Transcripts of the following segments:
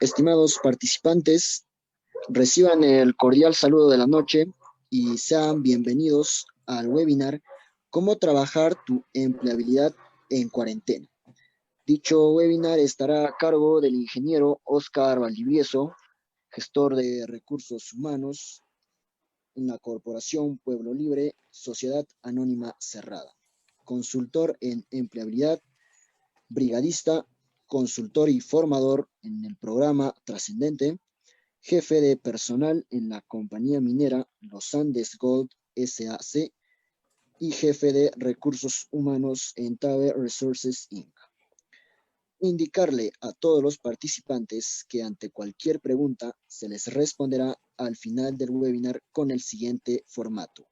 Estimados participantes, reciban el cordial saludo de la noche y sean bienvenidos al webinar ¿Cómo trabajar tu empleabilidad en cuarentena? Dicho webinar estará a cargo del ingeniero Oscar Valdivieso, gestor de recursos humanos en la Corporación Pueblo Libre, Sociedad Anónima Cerrada, consultor en empleabilidad, brigadista, consultor y formador en el programa Trascendente, jefe de personal en la compañía minera Los Andes Gold SAC y jefe de recursos humanos en Tabe Resources Inc. Indicarle a todos los participantes que ante cualquier pregunta se les responderá al final del webinar con el siguiente formato: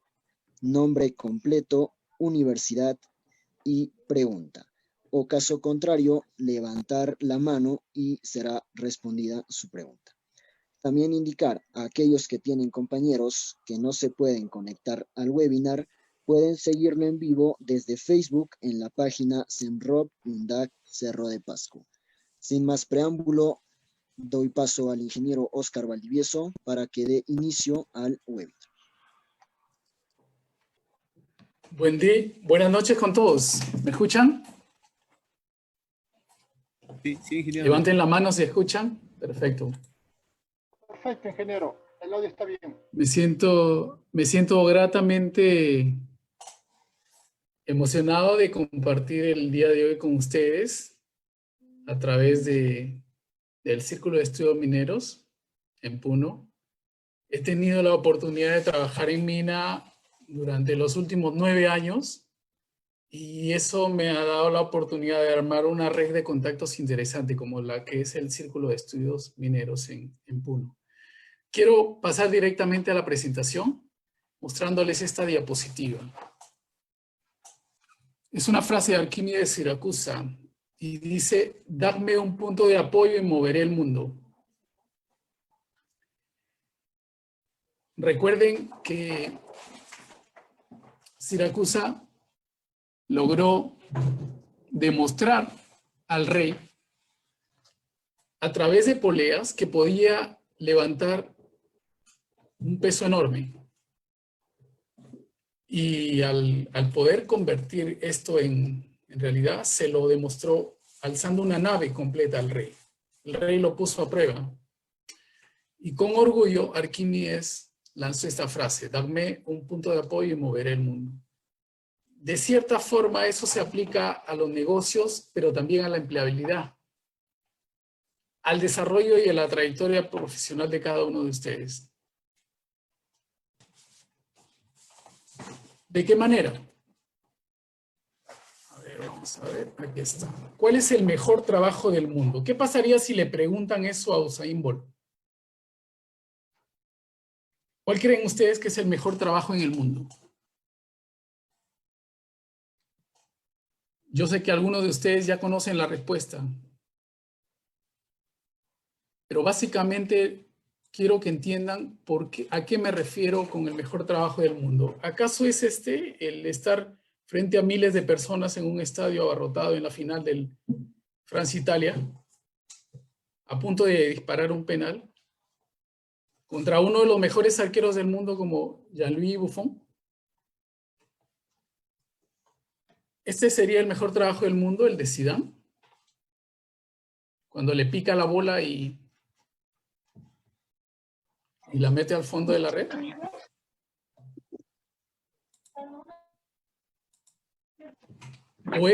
nombre completo, universidad y pregunta. O caso contrario, levantar la mano y será respondida su pregunta. También indicar a aquellos que tienen compañeros que no se pueden conectar al webinar, pueden seguirlo en vivo desde Facebook en la página Semrob Undac Cerro de Pasco. Sin más preámbulo, doy paso al ingeniero Oscar Valdivieso para que dé inicio al webinar. Buen día, buenas noches con todos. ¿Me escuchan? Sí, ingeniero. Levanten la mano si escuchan. Perfecto. Perfecto, ingeniero. El audio está bien. Me siento gratamente emocionado de compartir el día de hoy con ustedes a través del Círculo de Estudios Mineros en Puno. He tenido la oportunidad de trabajar en mina durante los últimos 9 años y eso me ha dado la oportunidad de armar una red de contactos interesante como la que es el Círculo de Estudios Mineros en Puno. Quiero pasar directamente a la presentación mostrándoles esta diapositiva. Es una frase de Arquímedes de Siracusa y dice: dadme un punto de apoyo y moveré el mundo. Recuerden que Siracusa logró demostrar al rey a través de poleas que podía levantar un peso enorme. Y al poder convertir esto en realidad, se lo demostró alzando una nave completa al rey. El rey lo puso a prueba. Y con orgullo, Arquímedes lanzó esta frase: dame un punto de apoyo y moveré el mundo. De cierta forma, eso se aplica a los negocios, pero también a la empleabilidad, al desarrollo y a la trayectoria profesional de cada uno de ustedes. ¿De qué manera? A ver, vamos a ver, aquí está. ¿Cuál es el mejor trabajo del mundo? ¿Qué pasaría si le preguntan eso a Usain Bolt? ¿Cuál creen ustedes que es el mejor trabajo en el mundo? Yo sé que algunos de ustedes ya conocen la respuesta. Pero básicamente quiero que entiendan a qué me refiero con el mejor trabajo del mundo. ¿Acaso es el estar frente a miles de personas en un estadio abarrotado en la final del Francia-Italia, a punto de disparar un penal contra uno de los mejores arqueros del mundo como Gianluigi Buffon? ¿Este sería el mejor trabajo del mundo, el de Zidane? Cuando le pica la bola y la mete al fondo de la red. ¿O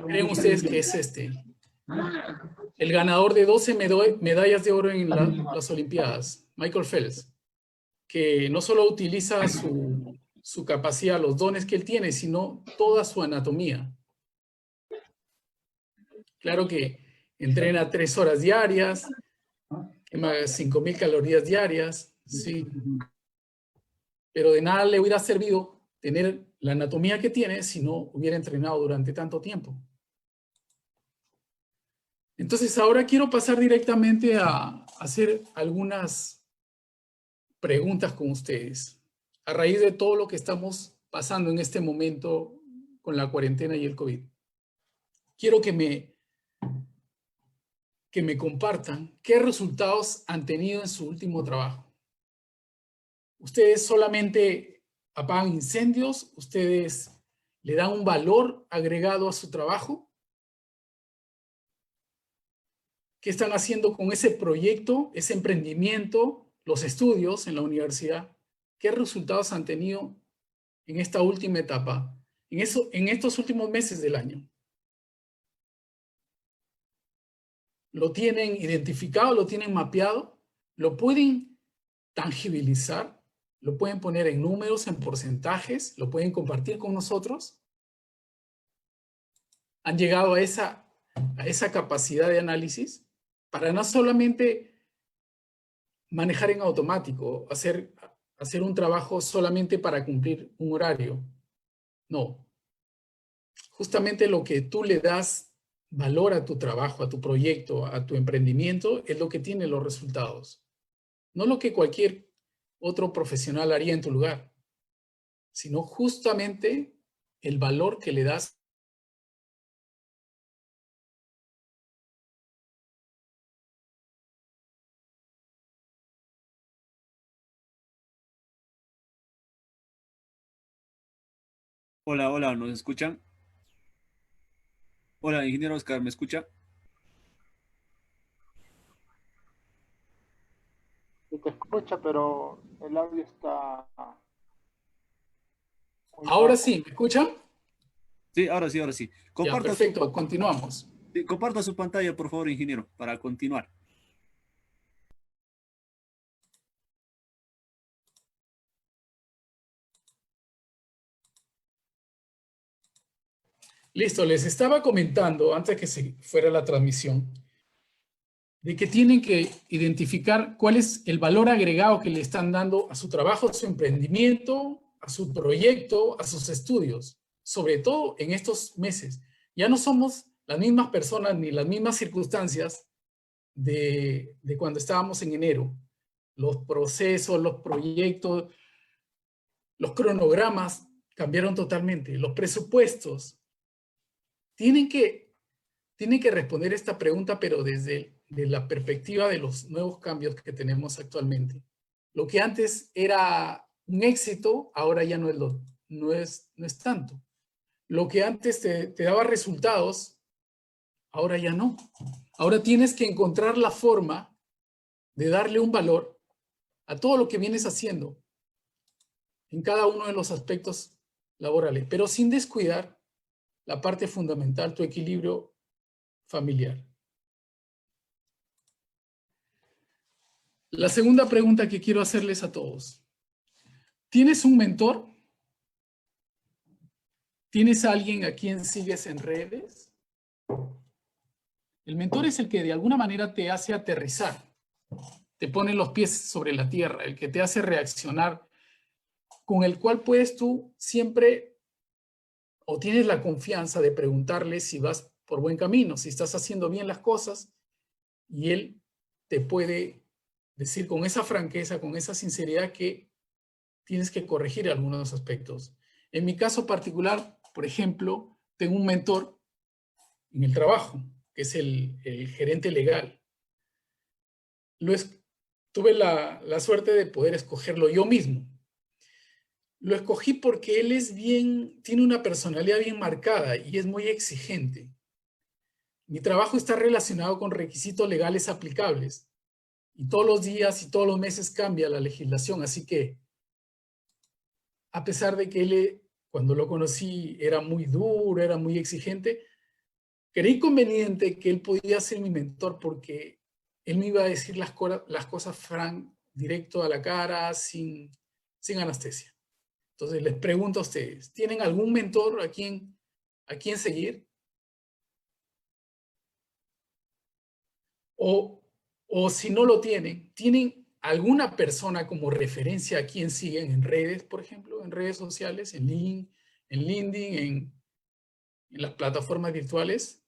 creen ustedes que es el ganador de 12 medallas de oro en las Olimpiadas, Michael Phelps, que no solo utiliza su capacidad, los dones que él tiene, sino toda su anatomía? Claro que entrena 3 horas diarias, quema 5.000 calorías diarias, sí. Pero de nada le hubiera servido tener la anatomía que tiene si no hubiera entrenado durante tanto tiempo. Entonces ahora quiero pasar directamente a hacer algunas preguntas con ustedes. A raíz de todo lo que estamos pasando en este momento con la cuarentena y el COVID. Quiero que me que me compartan qué resultados han tenido en su último trabajo. ¿Ustedes solamente apagan incendios? ¿Ustedes le dan un valor agregado a su trabajo? ¿Qué están haciendo con ese proyecto, ese emprendimiento, los estudios en la universidad? ¿Qué resultados han tenido en esta última etapa, en estos últimos meses del año? ¿Lo tienen identificado? ¿Lo tienen mapeado? ¿Lo pueden tangibilizar? ¿Lo pueden poner en números, en porcentajes? ¿Lo pueden compartir con nosotros? ¿Han llegado a esa capacidad de análisis para no solamente manejar en automático, hacer un trabajo solamente para cumplir un horario? No. Justamente lo que tú le das valor a tu trabajo, a tu proyecto, a tu emprendimiento, es lo que tiene los resultados. No lo que cualquier otro profesional haría en tu lugar, sino justamente el valor que le das. Hola, hola, ¿nos escuchan? Hola, ingeniero Oscar, ¿me escucha? Se te escucha, pero el audio está muy Ahora bajo. sí, ¿me escuchan? Sí, ahora sí, ahora sí. Ya, perfecto, continuamos. Sí, comparta su pantalla, por favor, ingeniero, para continuar. Listo, les estaba comentando antes que se fuera la transmisión de que tienen que identificar cuál es el valor agregado que le están dando a su trabajo, a su emprendimiento, a su proyecto, a sus estudios, sobre todo en estos meses. Ya no somos las mismas personas ni las mismas circunstancias de cuando estábamos en enero. Los procesos, los proyectos, los cronogramas cambiaron totalmente. Los presupuestos tienen que responder esta pregunta, pero desde la perspectiva de los nuevos cambios que tenemos actualmente. Lo que antes era un éxito, ahora ya no es tanto. Lo que antes te daba resultados, ahora ya no. Ahora tienes que encontrar la forma de darle un valor a todo lo que vienes haciendo en cada uno de los aspectos laborales, pero sin descuidar la parte fundamental, tu equilibrio familiar. La segunda pregunta que quiero hacerles a todos. ¿Tienes un mentor? ¿Tienes a alguien a quien sigues en redes? El mentor es el que de alguna manera te hace aterrizar, te pone los pies sobre la tierra, el que te hace reaccionar, con el cual puedes tú siempre o tienes la confianza de preguntarle si vas por buen camino, si estás haciendo bien las cosas, y él te puede decir con esa franqueza, con esa sinceridad que tienes que corregir algunos aspectos. En mi caso particular, por ejemplo, tengo un mentor en el trabajo, que es el gerente legal. Tuve la suerte de poder escogerlo yo mismo. Lo escogí porque él tiene una personalidad bien marcada y es muy exigente. Mi trabajo está relacionado con requisitos legales aplicables y todos los días y todos los meses cambia la legislación, así que a pesar de que él, cuando lo conocí, era muy duro, era muy exigente, creí conveniente que él podía ser mi mentor porque él me iba a decir las cosas directo a la cara, sin anestesia. Entonces les pregunto a ustedes, ¿tienen algún mentor a quien seguir? O si no lo ¿tienen alguna persona como referencia a quien siguen en redes, por ejemplo, en redes sociales, en LinkedIn, en las plataformas virtuales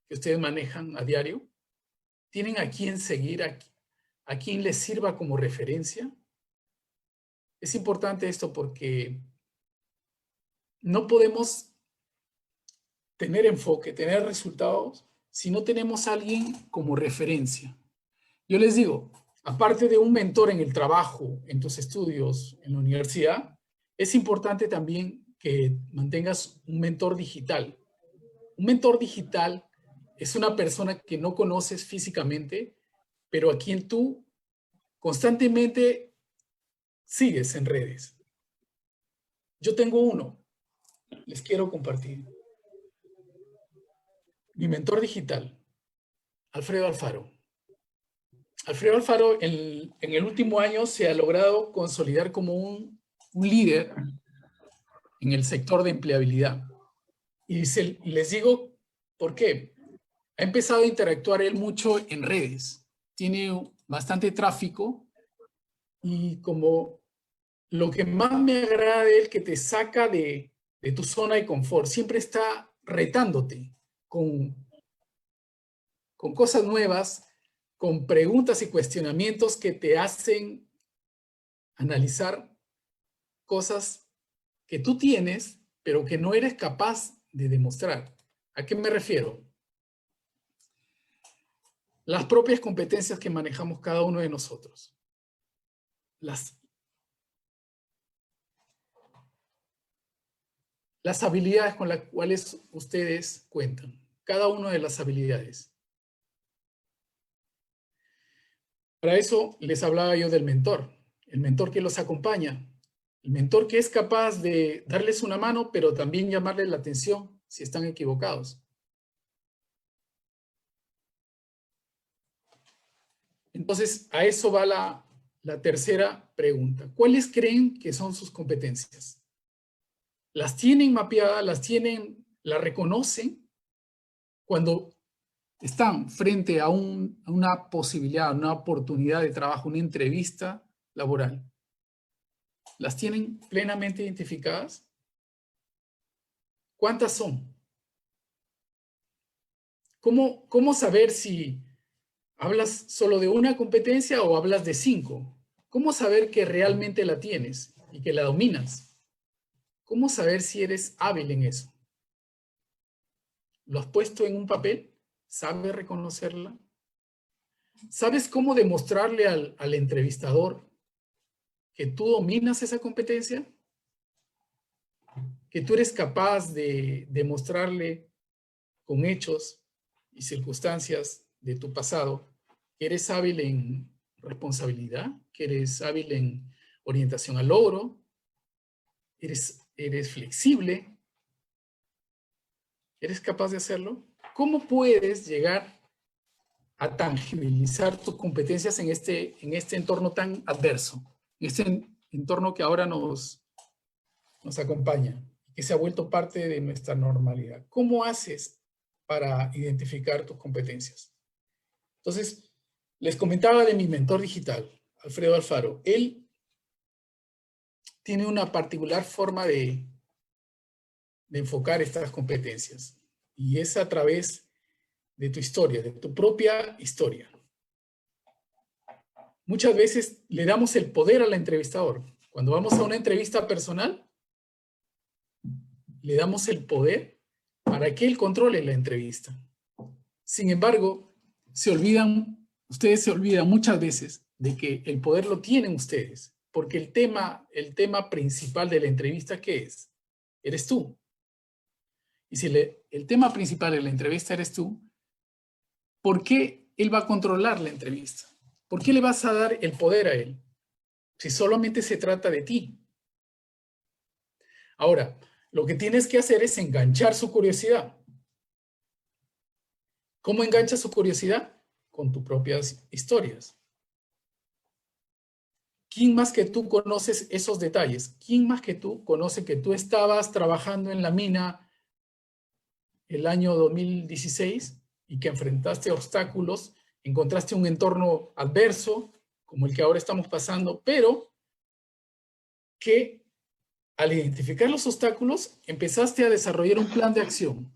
que ustedes manejan a diario? ¿Tienen a quién seguir, a quien les sirva como referencia? Es importante esto porque no podemos tener enfoque, tener resultados, si no tenemos a alguien como referencia? Yo les digo, aparte de un mentor en el trabajo, en tus estudios, en la universidad, es importante también que mantengas un mentor digital. Un mentor digital es una persona que no conoces físicamente, pero a quien tú constantemente sigues en redes. Yo tengo uno, les quiero compartir. Mi mentor digital, Alfredo Alfaro. Alfredo Alfaro en el último año se ha logrado consolidar como un líder en el sector de empleabilidad. Y les digo por qué. Ha empezado a interactuar él mucho en redes. Tiene bastante tráfico y como lo que más me agrada de él que te saca de tu zona de confort. Siempre está retándote con cosas nuevas, con preguntas y cuestionamientos que te hacen analizar cosas que tú tienes, pero que no eres capaz de demostrar. ¿A qué me refiero? Las propias competencias que manejamos cada uno de nosotros. Las habilidades con las cuales ustedes cuentan. Cada una de las habilidades. Para eso les hablaba yo del mentor. El mentor que los acompaña. El mentor que es capaz de darles una mano, pero también llamarles la atención si están equivocados. Entonces, a eso va la tercera pregunta. ¿Cuáles creen que son sus competencias? ¿Las tienen mapeadas? ¿Las reconocen? Cuando están frente a una posibilidad, una oportunidad de trabajo, una entrevista laboral, ¿las tienen plenamente identificadas? ¿Cuántas son? ¿Cómo saber si hablas solo de una competencia o hablas de 5? ¿Cómo saber que realmente la tienes y que la dominas? ¿Cómo saber si eres hábil en eso? ¿Lo has puesto en un papel? ¿Sabes reconocerla? ¿Sabes cómo demostrarle al entrevistador que tú dominas esa competencia? Que tú eres capaz de demostrarle con hechos y circunstancias de tu pasado que eres hábil en responsabilidad, que eres hábil en orientación al logro, eres flexible, eres capaz de hacerlo. ¿Cómo puedes llegar a tangibilizar tus competencias en este entorno tan adverso, en este entorno que ahora nos acompaña, que se ha vuelto parte de nuestra normalidad? ¿Cómo haces para identificar tus competencias? Entonces, les comentaba de mi mentor digital, Alfredo Alfaro. Él tiene una particular forma de enfocar estas competencias, y es a través de tu historia, de tu propia historia. Muchas veces le damos el poder al entrevistador. Cuando vamos a una entrevista personal, le damos el poder para que él controle la entrevista. Sin embargo, ustedes se olvidan muchas veces de que el poder lo tienen ustedes, porque el tema principal de la entrevista, ¿qué es? Eres tú. Y si el tema principal de la entrevista eres tú, ¿por qué él va a controlar la entrevista? ¿Por qué le vas a dar el poder a él? Si solamente se trata de ti. Ahora, lo que tienes que hacer es enganchar su curiosidad. ¿Cómo enganchas su curiosidad? Con tus propias historias. ¿Quién más que tú conoces esos detalles? ¿Quién más que tú conoce que tú estabas trabajando en la mina el año 2016 y que enfrentaste obstáculos, encontraste un entorno adverso, como el que ahora estamos pasando, pero que al identificar los obstáculos empezaste a desarrollar un plan de acción?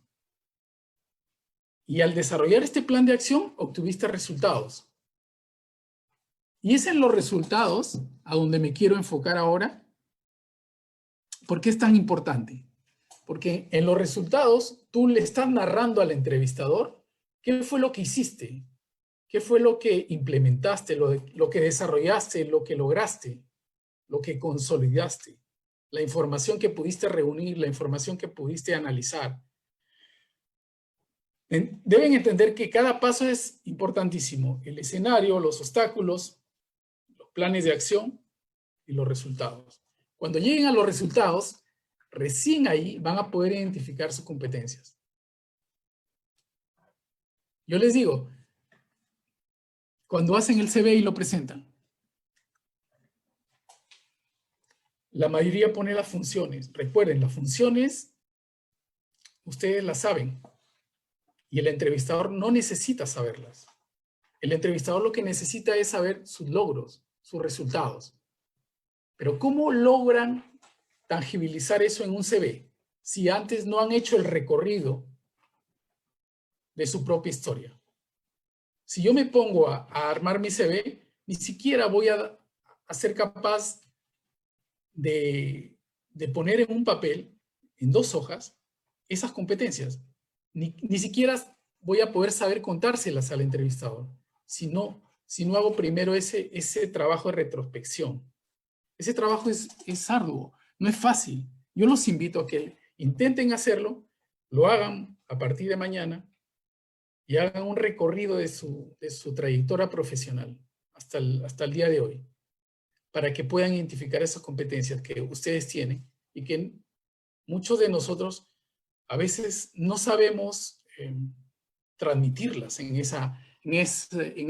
Y al desarrollar este plan de acción obtuviste resultados. Y es en los resultados a donde me quiero enfocar ahora. ¿Por qué es tan importante? Porque en los resultados tú le estás narrando al entrevistador ¿Qué fue lo que hiciste? ¿Qué fue lo que implementaste, lo que desarrollaste, lo que lograste, lo que consolidaste? La información que pudiste reunir, la información que pudiste analizar. Deben entender que cada paso es importantísimo. El escenario, los obstáculos, los planes de acción y los resultados. Cuando lleguen a los resultados, recién ahí van a poder identificar sus competencias. Yo les digo, cuando hacen el CV y lo presentan, la mayoría pone las funciones. Recuerden, las funciones, ustedes las saben. Y el entrevistador no necesita saberlas. El entrevistador lo que necesita es saber sus logros, sus resultados. Pero ¿cómo logran tangibilizar eso en un CV si antes no han hecho el recorrido de su propia historia? Si yo me pongo a armar mi CV, ni siquiera voy a ser capaz de poner en un papel, en 2 hojas, esas competencias. Ni siquiera voy a poder saber contárselas al entrevistador si no hago primero ese trabajo de retrospección. Ese trabajo es arduo, no es fácil. Yo los invito a que intenten hacerlo, lo hagan a partir de mañana y hagan un recorrido de su trayectoria profesional hasta el día de hoy, para que puedan identificar esas competencias que ustedes tienen y que muchos de nosotros a veces no sabemos transmitirlas en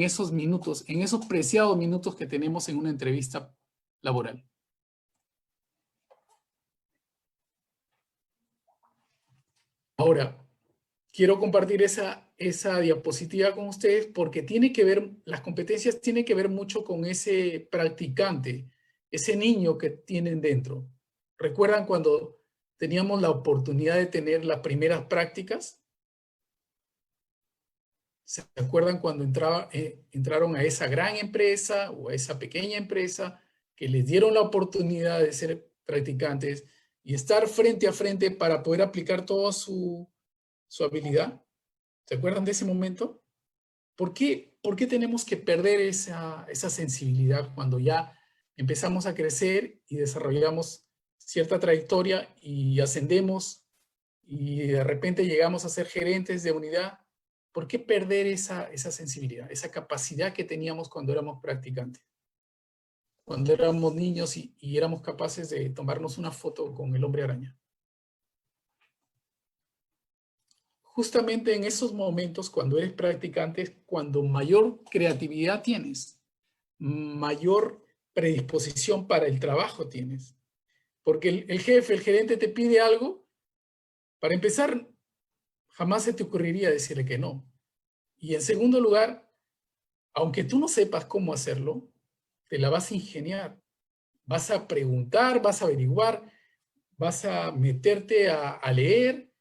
esos minutos, en esos preciados minutos que tenemos en una entrevista laboral. Ahora, quiero compartir esa diapositiva con ustedes porque las competencias tienen que ver mucho con ese practicante, ese niño que tienen dentro. ¿Recuerdan cuando teníamos la oportunidad de tener las primeras prácticas? ¿Se acuerdan cuando entraron a esa gran empresa o a esa pequeña empresa que les dieron la oportunidad de ser practicantes y estar frente a frente para poder aplicar toda su habilidad? ¿Se acuerdan de ese momento? ¿Por qué tenemos que perder esa sensibilidad cuando ya empezamos a crecer y desarrollamos cierta trayectoria y ascendemos y de repente llegamos a ser gerentes de unidad? ¿Por qué perder esa sensibilidad, esa capacidad que teníamos cuando éramos practicantes? Cuando éramos niños y éramos capaces de tomarnos una foto con el hombre araña. Justamente en esos momentos, cuando eres practicante, es cuando mayor creatividad tienes, mayor predisposición para el trabajo tienes. Porque el jefe, el gerente te pide algo, para empezar, jamás se te ocurriría decirle que no. Y en segundo lugar, aunque tú no sepas cómo hacerlo, te la vas a ingeniar. Vas a preguntar, vas a averiguar, vas a meterte a leer,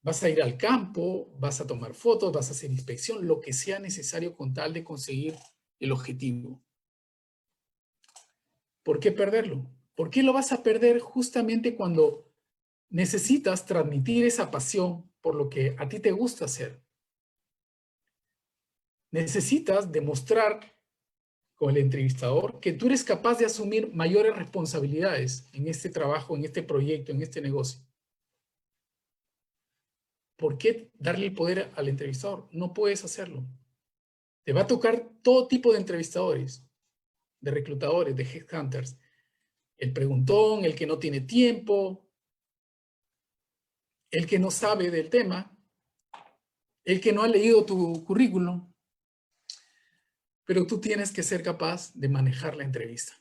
vas a ir al campo, vas a tomar fotos, vas a hacer inspección, lo que sea necesario con tal de conseguir el objetivo. ¿Por qué perderlo? ¿Por qué lo vas a perder justamente cuando necesitas transmitir esa pasión por lo que a ti te gusta hacer? Necesitas demostrar con el entrevistador que tú eres capaz de asumir mayores responsabilidades en este trabajo, en este proyecto, en este negocio. ¿Por qué darle el poder al entrevistador? No puedes hacerlo. Te va a tocar todo tipo de entrevistadores, de reclutadores, de headhunters. El preguntón, el que no tiene tiempo, el que no sabe del tema, el que no ha leído tu currículum. Pero tú tienes que ser capaz de manejar la entrevista.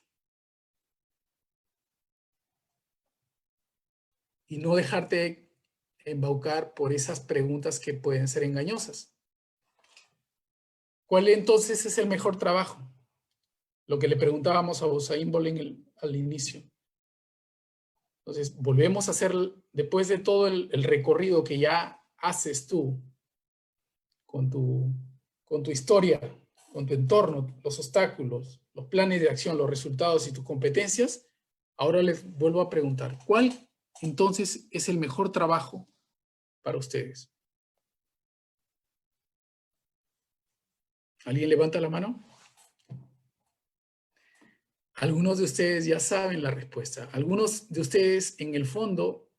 Y no dejarte embaucar por esas preguntas que pueden ser engañosas. ¿Cuál entonces es el mejor trabajo? Lo que le preguntábamos a Usain Bolt al inicio. Entonces, volvemos a hacer, después de todo el recorrido que ya haces tú con tu historia, con tu entorno, los obstáculos, los planes de acción, los resultados y tus competencias, ahora les vuelvo a preguntar, ¿cuál entonces es el mejor trabajo para ustedes? ¿Alguien levanta la mano? Algunos de ustedes ya saben la respuesta. Algunos de ustedes en el fondo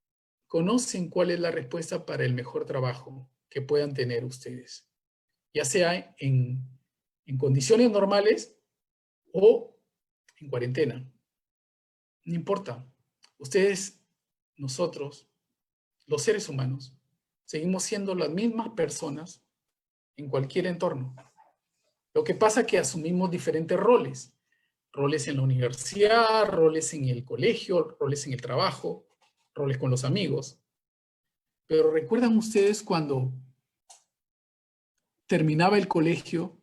conocen cuál es la respuesta para el mejor trabajo que puedan tener ustedes, ya sea en condiciones normales o en cuarentena. No importa. Ustedes, nosotros, los seres humanos, seguimos siendo las mismas personas en cualquier entorno. Lo que pasa es que asumimos diferentes roles. Roles en la universidad, roles en el colegio, roles en el trabajo, roles con los amigos. Pero ¿recuerdan ustedes cuando terminaba el colegio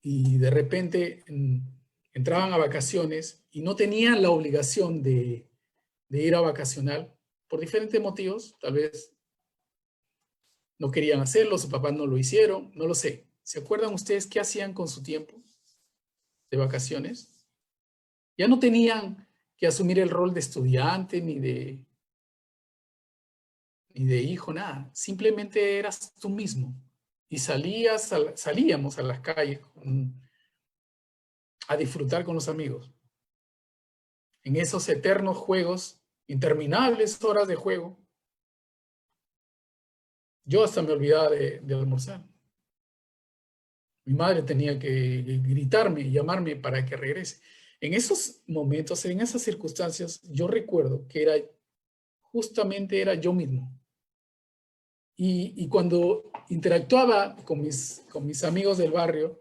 y de repente entraban a vacaciones y no tenían la obligación de ir a vacacionar por diferentes motivos? Tal vez no querían hacerlo, sus papás no lo hicieron, no lo sé. ¿Se acuerdan ustedes qué hacían con su tiempo de vacaciones? Ya no tenían que asumir el rol de estudiante ni de hijo, nada. Simplemente eras tú mismo. Y salíamos a las calles a disfrutar con los amigos. En esos eternos juegos, interminables horas de juego. Yo hasta me olvidaba de almorzar. Mi madre tenía que gritarme y llamarme para que regrese. En esos momentos, en esas circunstancias, yo recuerdo que justamente era yo mismo. Y cuando interactuaba con mis amigos del barrio,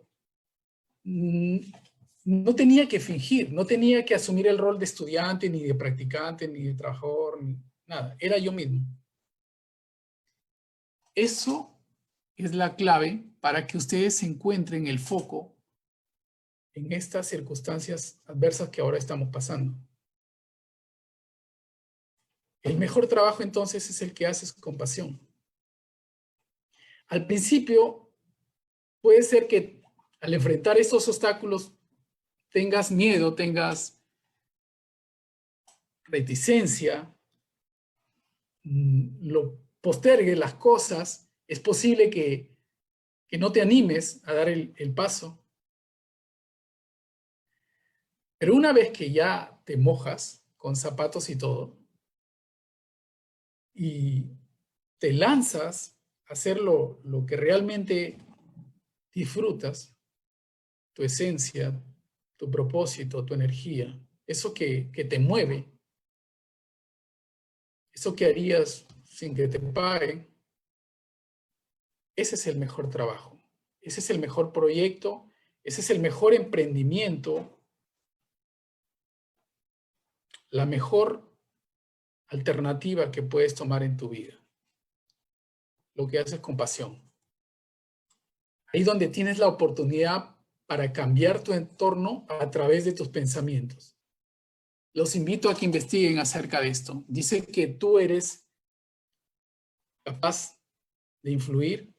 no tenía que fingir, no tenía que asumir el rol de estudiante, ni de practicante, ni de trabajador, ni nada. Era yo mismo. Eso es la clave para que ustedes se encuentren el foco en estas circunstancias adversas que ahora estamos pasando. El mejor trabajo entonces es el que haces con pasión. Al principio puede ser que al enfrentar estos obstáculos tengas miedo, tengas reticencia, lo postergues las cosas, es posible que no te animes a dar el paso. Pero una vez que ya te mojas con zapatos y todo, y te lanzas a hacer lo que realmente disfrutas, tu esencia, tu propósito, tu energía, eso que te mueve, eso que harías sin que te paguen, ese es el mejor trabajo, ese es el mejor proyecto, ese es el mejor emprendimiento, la mejor alternativa que puedes tomar en tu vida. Lo que haces con pasión. Ahí donde tienes la oportunidad para cambiar tu entorno a través de tus pensamientos. Los invito a que investiguen acerca de esto. Dice que tú eres capaz de influir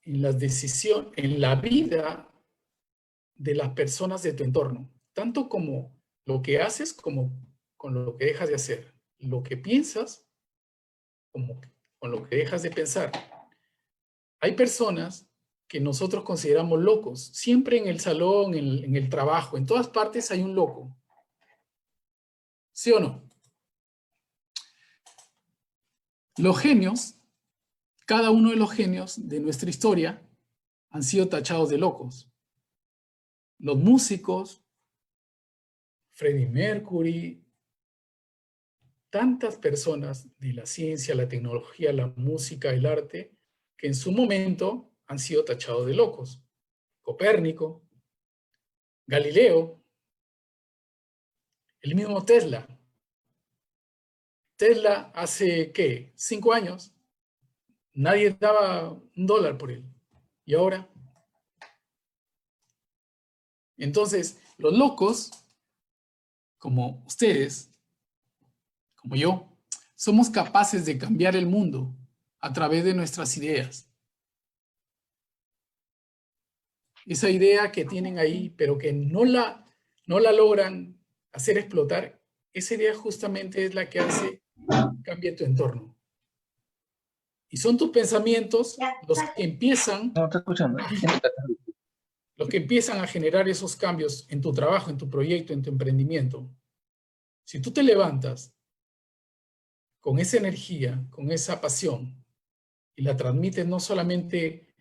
en las decisiones, en la vida de las personas de tu entorno, tanto como lo que haces como con lo que dejas de hacer, lo que piensas como con lo que dejas de pensar. Hay personas que nosotros consideramos locos. Siempre en el salón, en el trabajo, en todas partes hay un loco. ¿Sí o no? Los genios, cada uno de los genios de nuestra historia han sido tachados de locos. Los músicos, Freddie Mercury, tantas personas de la ciencia, la tecnología, la música, el arte, que en su momento han sido tachados de locos. Copérnico, Galileo, el mismo Tesla. Tesla hace, ¿qué? 5 años. Nadie daba $1 por él. ¿Y ahora? Entonces, los locos, como ustedes, como yo, somos capaces de cambiar el mundo a través de nuestras ideas. Esa idea que tienen ahí, pero que no la logran hacer explotar, esa idea justamente es la que hace cambie tu entorno. Y son tus pensamientos los que empiezan, No, está escuchando. los que empiezan a generar esos cambios en tu trabajo, en tu proyecto, en tu emprendimiento. Si tú te levantas con esa energía, con esa pasión, y la transmites no solamente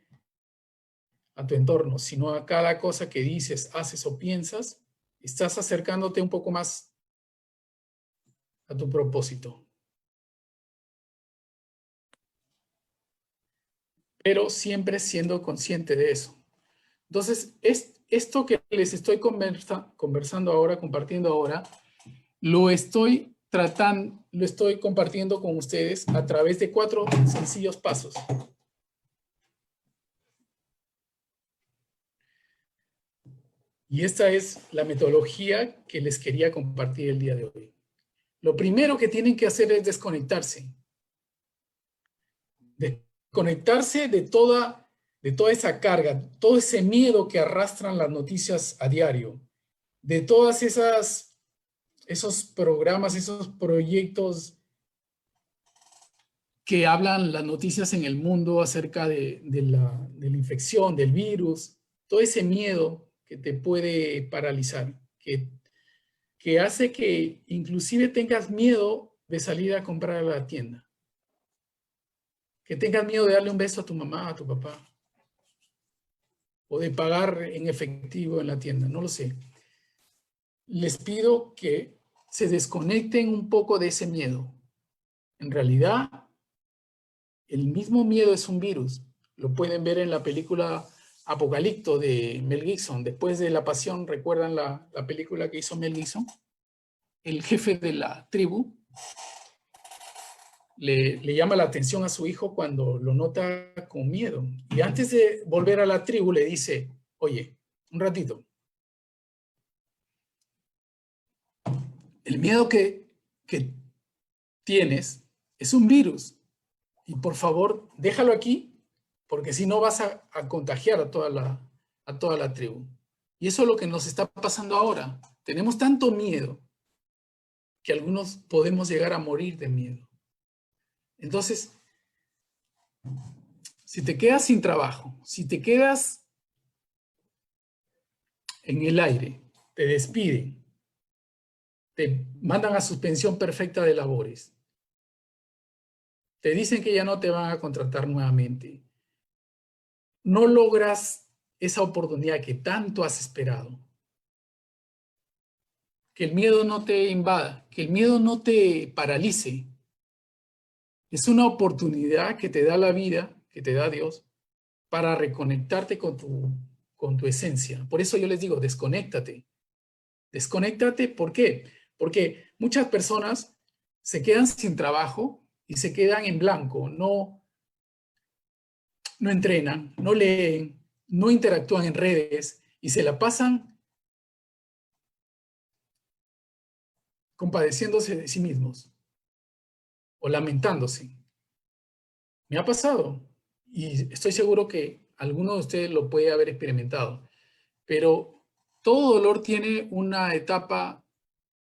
a tu entorno, sino a cada cosa que dices, haces o piensas, estás acercándote un poco más a tu propósito. Pero siempre siendo consciente de eso. Entonces, esto que les estoy conversando ahora, compartiendo ahora, lo estoy compartiendo con ustedes a través de 4 sencillos pasos. Y esta es la metodología que les quería compartir el día de hoy. Lo primero que tienen que hacer es desconectarse. Desconectarse de toda esa carga, todo ese miedo que arrastran las noticias a diario, de todas esos programas, esos proyectos que hablan las noticias en el mundo acerca de la infección, del virus, todo ese miedo que te puede paralizar, que hace que inclusive tengas miedo de salir a comprar a la tienda, que tengas miedo de darle un beso a tu mamá, a tu papá, o de pagar en efectivo en la tienda, no lo sé. Les pido que se desconecten un poco de ese miedo. En realidad, el mismo miedo es un virus. Lo pueden ver en la película Apocalipto de Mel Gibson. Después de la Pasión, ¿recuerdan la película que hizo Mel Gibson? El jefe de la tribu le llama la atención a su hijo cuando lo nota con miedo. Y antes de volver a la tribu le dice, oye, un ratito. El miedo que tienes es un virus. Y por favor, déjalo aquí, porque si no vas a contagiar a toda la tribu. Y eso es lo que nos está pasando ahora. Tenemos tanto miedo que algunos podemos llegar a morir de miedo. Entonces, si te quedas sin trabajo, si te quedas en el aire, te despiden, te mandan a suspensión perfecta de labores, te dicen que ya no te van a contratar nuevamente, no logras esa oportunidad que tanto has esperado, que el miedo no te invada, que el miedo no te paralice. Es una oportunidad que te da la vida, que te da Dios, para reconectarte con tu esencia. Por eso yo les digo, desconéctate. Desconéctate, ¿por qué? Porque muchas personas se quedan sin trabajo y se quedan en blanco, no entrenan, no leen, no interactúan en redes y se la pasan compadeciéndose de sí mismos o lamentándose. Me ha pasado y estoy seguro que alguno de ustedes lo puede haber experimentado, pero todo dolor tiene una etapa,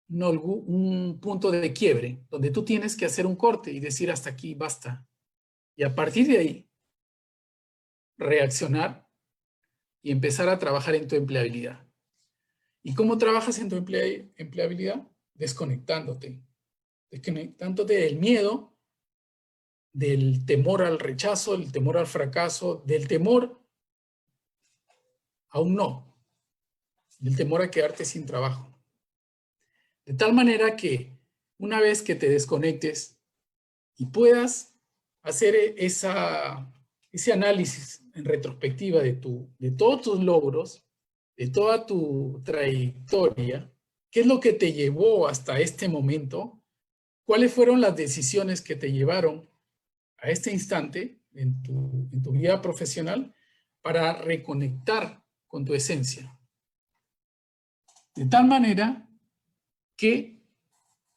un punto de quiebre, donde tú tienes que hacer un corte y decir hasta aquí, basta. Y a partir de ahí, reaccionar y empezar a trabajar en tu empleabilidad. ¿Y cómo trabajas en tu empleabilidad? Desconectándote del miedo, del temor al rechazo, del temor al fracaso, del temor a un no, del temor a quedarte sin trabajo. De tal manera que una vez que te desconectes y puedas hacer ese análisis en retrospectiva de todos tus logros, de toda tu trayectoria, qué es lo que te llevó hasta este momento, cuáles fueron las decisiones que te llevaron a este instante en tu vida profesional para reconectar con tu esencia. De tal manera que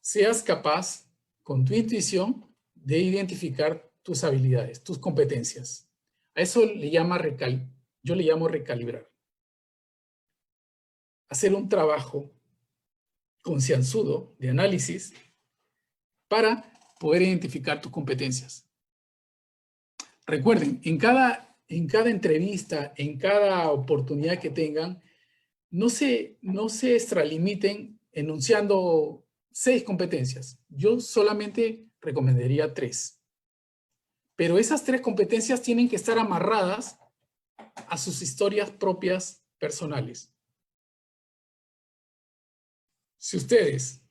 seas capaz, con tu intuición, de identificar tus habilidades, tus competencias. A eso yo le llamo recalibrar. Hacer un trabajo concienzudo de análisis para poder identificar tus competencias. recuerden, en cada entrevista, en cada oportunidad que tengan, no se extralimiten enunciando 6 competencias. Yo solamente recomendaría 3. Pero esas 3 competencias tienen que estar amarradas a sus historias propias personales. Si ustedes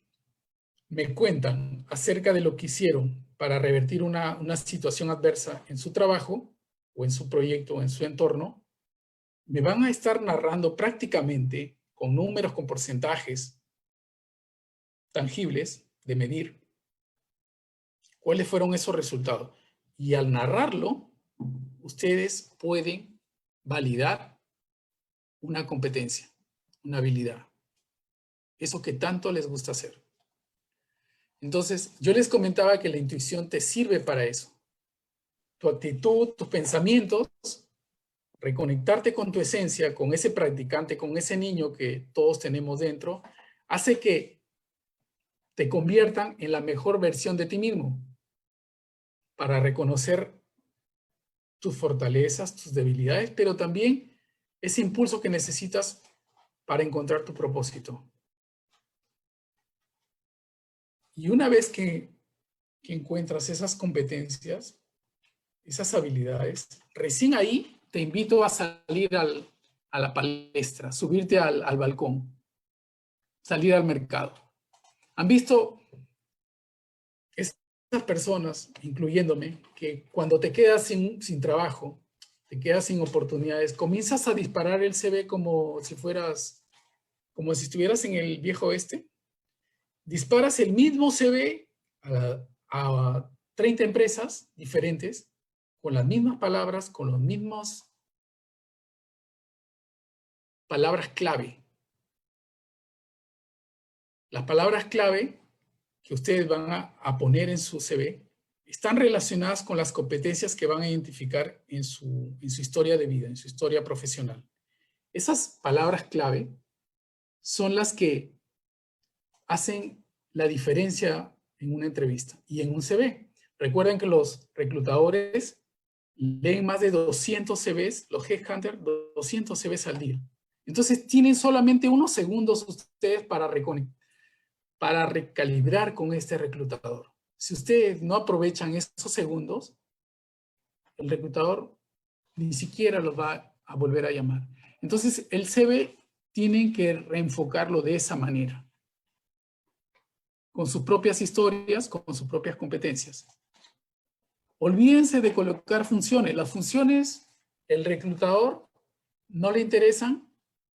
me cuentan acerca de lo que hicieron para revertir una situación adversa en su trabajo, o en su proyecto, o en su entorno, me van a estar narrando prácticamente con números, con porcentajes tangibles de medir cuáles fueron esos resultados. Y al narrarlo, ustedes pueden validar una competencia, una habilidad. Eso que tanto les gusta hacer. Entonces, yo les comentaba que la intuición te sirve para eso. Tu actitud, tus pensamientos, reconectarte con tu esencia, con ese practicante, con ese niño que todos tenemos dentro, hace que te conviertan en la mejor versión de ti mismo para reconocer tus fortalezas, tus debilidades, pero también ese impulso que necesitas para encontrar tu propósito. Y una vez que encuentras esas competencias, esas habilidades, recién ahí te invito a salir a la palestra, subirte al balcón, salir al mercado. ¿Han visto esas personas, incluyéndome, que cuando te quedas sin trabajo, te quedas sin oportunidades, comienzas a disparar el CV como si estuvieras en el viejo oeste? Disparas el mismo CV a 30 empresas diferentes, con las mismas palabras, con las mismas palabras clave. Las palabras clave que ustedes van a poner en su CV están relacionadas con las competencias que van a identificar en su historia de vida, en su historia profesional. Esas palabras clave son las que hacen la diferencia en una entrevista y en un CV. Recuerden que los reclutadores leen más de 200 CVs, los headhunters, 200 CVs al día. Entonces tienen solamente unos segundos ustedes para recalibrar con este reclutador. Si ustedes no aprovechan esos segundos, el reclutador ni siquiera los va a volver a llamar. Entonces el CV tienen que reenfocarlo de esa manera, con sus propias historias, con sus propias competencias. Olvídense de colocar funciones. Las funciones, el reclutador no le interesan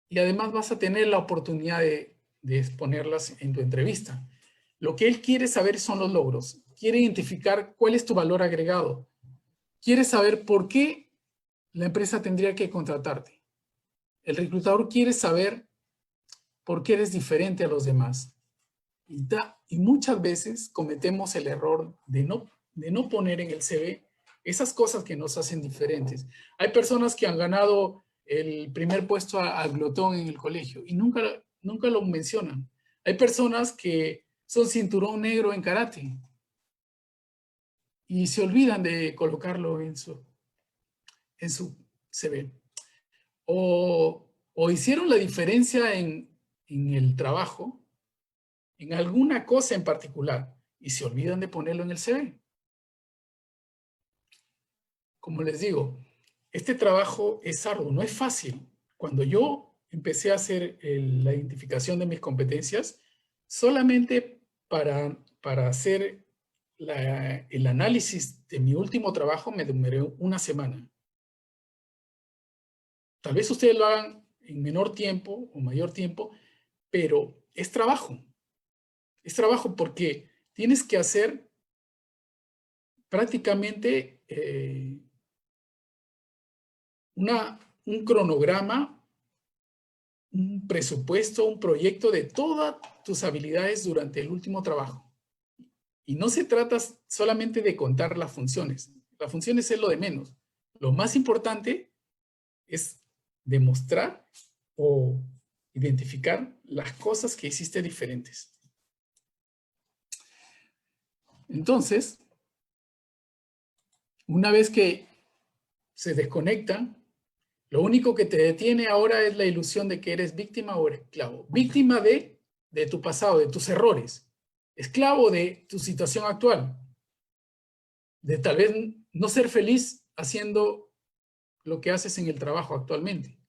y además vas a tener la oportunidad de exponerlas en tu entrevista. Lo que él quiere saber son los logros. Quiere identificar cuál es tu valor agregado. Quiere saber por qué la empresa tendría que contratarte. El reclutador quiere saber por qué eres diferente a los demás. Y muchas veces cometemos el error de no poner en el CV esas cosas que nos hacen diferentes. Hay personas que han ganado el primer puesto al glotón en el colegio y nunca lo mencionan. Hay personas que son cinturón negro en karate y se olvidan de colocarlo en su CV. O hicieron la diferencia en el trabajo, en alguna cosa en particular, y se olvidan de ponerlo en el CV. Como les digo, este trabajo es arduo, no es fácil. Cuando yo empecé a hacer la identificación de mis competencias, solamente para hacer el análisis de mi último trabajo me demoré una semana. Tal vez ustedes lo hagan en menor tiempo o mayor tiempo, pero es trabajo. Es trabajo porque tienes que hacer prácticamente un cronograma, un presupuesto, un proyecto de todas tus habilidades durante el último trabajo. Y no se trata solamente de contar las funciones. Las funciones es lo de menos. Lo más importante es demostrar o identificar las cosas que hiciste diferentes. Entonces, una vez que se desconectan. Lo único que te detiene ahora es la ilusión de que eres víctima o esclavo. Víctima de tu pasado, de tus errores. Esclavo de tu situación actual. De tal vez no ser feliz haciendo lo que haces en el trabajo actualmente.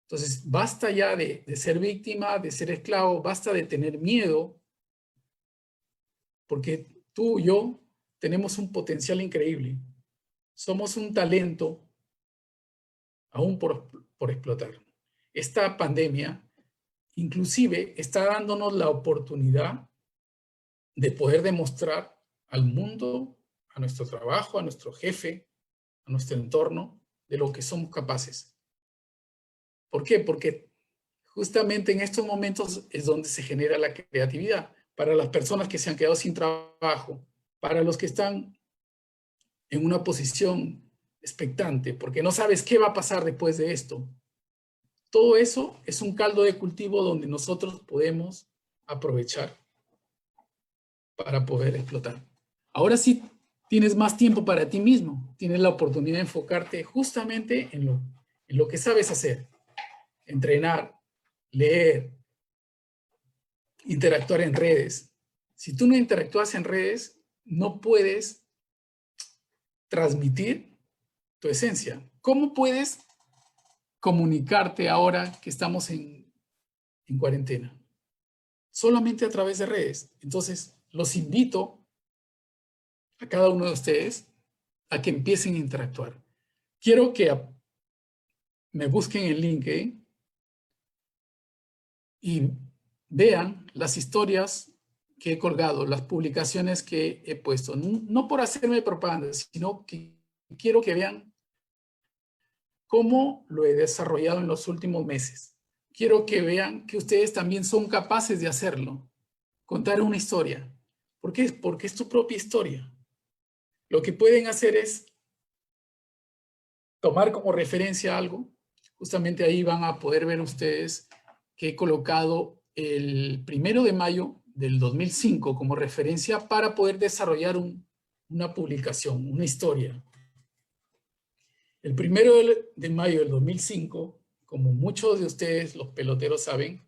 Entonces, basta ya de ser víctima, de ser esclavo, basta de tener miedo, porque tú y yo tenemos un potencial increíble. Somos un talento aún por explotar. Esta pandemia inclusive está dándonos la oportunidad de poder demostrar al mundo, a nuestro trabajo, a nuestro jefe, a nuestro entorno, de lo que somos capaces. ¿Por qué? Porque justamente en estos momentos es donde se genera la creatividad. Para las personas que se han quedado sin trabajo, para los que están en una posición expectante, porque no sabes qué va a pasar después de esto. Todo eso es un caldo de cultivo donde nosotros podemos aprovechar para poder explotar. Ahora sí tienes más tiempo para ti mismo, tienes la oportunidad de enfocarte justamente en lo que sabes hacer. Entrenar, leer, interactuar en redes. Si tú no interactúas en redes, no puedes transmitir tu esencia. ¿Cómo puedes comunicarte ahora que estamos en cuarentena? Solamente a través de redes. Entonces, los invito a cada uno de ustedes a que empiecen a interactuar. Quiero que me busquen en LinkedIn y vean las historias que he colgado, las publicaciones que he puesto. No por hacerme propaganda, sino que quiero que vean cómo lo he desarrollado en los últimos meses. Quiero que vean que ustedes también son capaces de hacerlo. Contar una historia. ¿Por qué? Porque es tu propia historia. Lo que pueden hacer es tomar como referencia algo. Justamente ahí van a poder ver ustedes que he colocado el 1 de mayo del 2005 como referencia para poder desarrollar una publicación, una historia. El 1 de mayo del 2005, como muchos de ustedes, los peloteros, saben,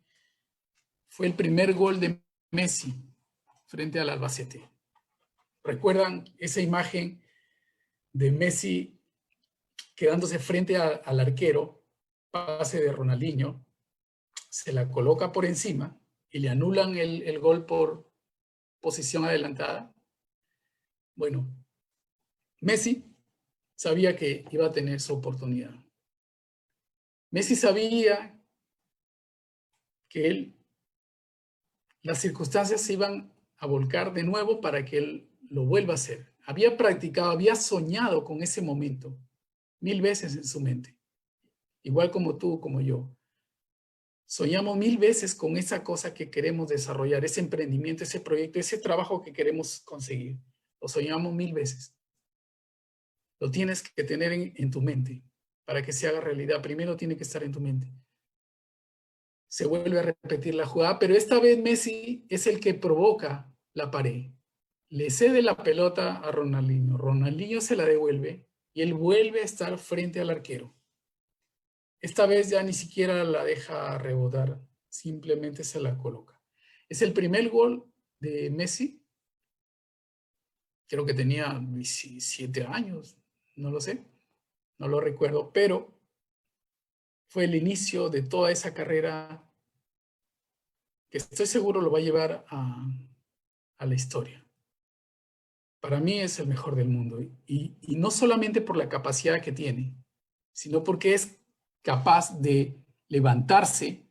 fue el primer gol de Messi frente al Albacete. ¿Recuerdan esa imagen de Messi quedándose frente al arquero, pase de Ronaldinho, se la coloca por encima y le anulan el gol por posición adelantada? Bueno, Messi sabía que iba a tener su oportunidad. Messi sabía que las circunstancias se iban a volcar de nuevo para que él lo vuelva a hacer. Había practicado, había soñado con ese momento 1000 veces en su mente. Igual como tú, como yo. Soñamos 1000 veces con esa cosa que queremos desarrollar, ese emprendimiento, ese proyecto, ese trabajo que queremos conseguir. Lo soñamos 1000 veces. Lo tienes que tener en tu mente para que se haga realidad. Primero tiene que estar en tu mente. Se vuelve a repetir la jugada, pero esta vez Messi es el que provoca la pared. Le cede la pelota a Ronaldinho. Ronaldinho se la devuelve y él vuelve a estar frente al arquero. Esta vez ya ni siquiera la deja rebotar, simplemente se la coloca. Es el primer gol de Messi. Creo que tenía 17 años, no lo sé, no lo recuerdo, pero fue el inicio de toda esa carrera que estoy seguro lo va a llevar a la historia. Para mí es el mejor del mundo y no solamente por la capacidad que tiene, sino porque es capaz de levantarse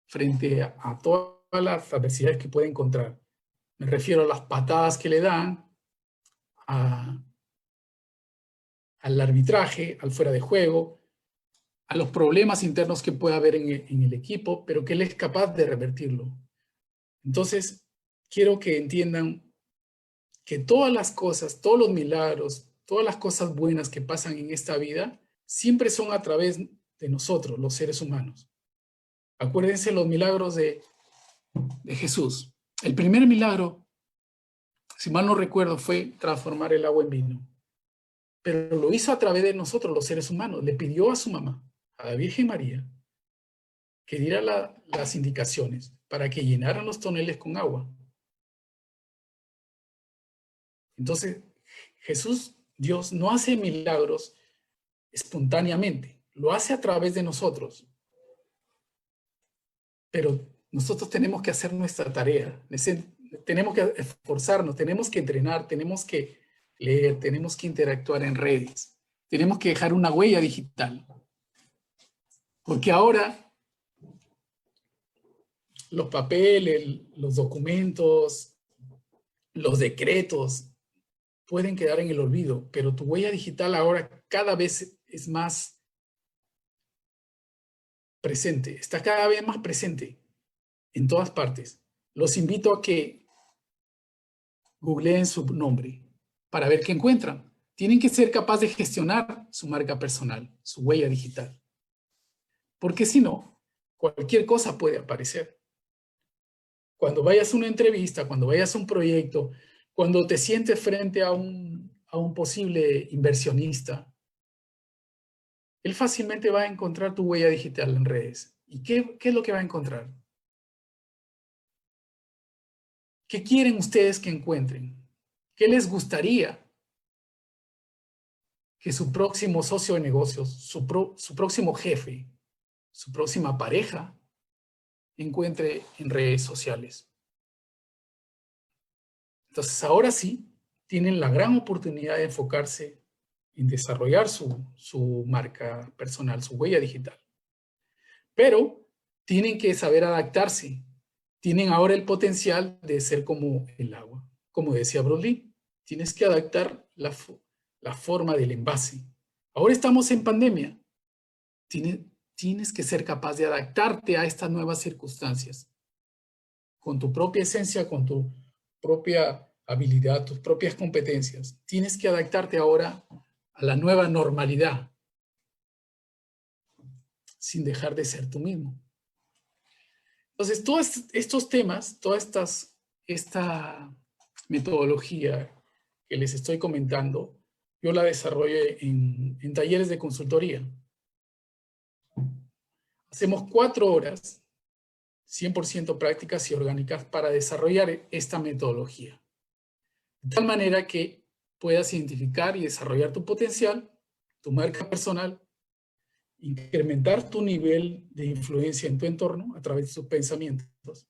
frente a todas las adversidades que puede encontrar. Me refiero a las patadas que le dan, al arbitraje, al fuera de juego, a los problemas internos que puede haber en el equipo, pero que él es capaz de revertirlo. Entonces, quiero que entiendan que todas las cosas, todos los milagros, todas las cosas buenas que pasan en esta vida, siempre son a través de nosotros, los seres humanos. Acuérdense los milagros de Jesús. El primer milagro, si mal no recuerdo, fue transformar el agua en vino. pero lo hizo a través de nosotros, los seres humanos. Le pidió a su mamá, a la Virgen María, que diera las indicaciones para que llenaran los toneles con agua. Entonces, Jesús, Dios, no hace milagros espontáneamente, lo hace a través de nosotros. Pero nosotros tenemos que hacer nuestra tarea, tenemos que esforzarnos, tenemos que entrenar, tenemos que leer, tenemos que interactuar en redes, tenemos que dejar una huella digital. Porque ahora los papeles, los documentos, los decretos pueden quedar en el olvido, pero tu huella digital ahora cada vez es más presente, está cada vez más presente en todas partes. Los invito a que googleen su nombre para ver qué encuentran. Tienen que ser capaces de gestionar su marca personal, su huella digital. Porque si no, cualquier cosa puede aparecer. Cuando vayas a una entrevista, cuando vayas a un proyecto, cuando te sientes frente a un posible inversionista, él fácilmente va a encontrar tu huella digital en redes. ¿Y qué es lo que va a encontrar? ¿Qué quieren ustedes que encuentren? ¿Qué les gustaría que su próximo socio de negocios, su próximo jefe, su próxima pareja encuentre en redes sociales? Entonces, ahora sí, tienen la gran oportunidad de enfocarse en desarrollar su marca personal, su huella digital. Pero tienen que saber adaptarse. Tienen ahora el potencial de ser como el agua. Como decía Bruce Lee, tienes que adaptar la forma del envase. Ahora estamos en pandemia. Tienes que ser capaz de adaptarte a estas nuevas circunstancias. Con tu propia esencia, con tu propia habilidad, tus propias competencias. Tienes que adaptarte ahora a la nueva normalidad, sin dejar de ser tú mismo. Entonces, todos estos temas, esta metodología que les estoy comentando, yo la desarrollé en talleres de consultoría. Hacemos 4 horas, 100% prácticas y orgánicas, para desarrollar esta metodología. De tal manera que puedas identificar y desarrollar tu potencial, tu marca personal, incrementar tu nivel de influencia en tu entorno a través de tus pensamientos,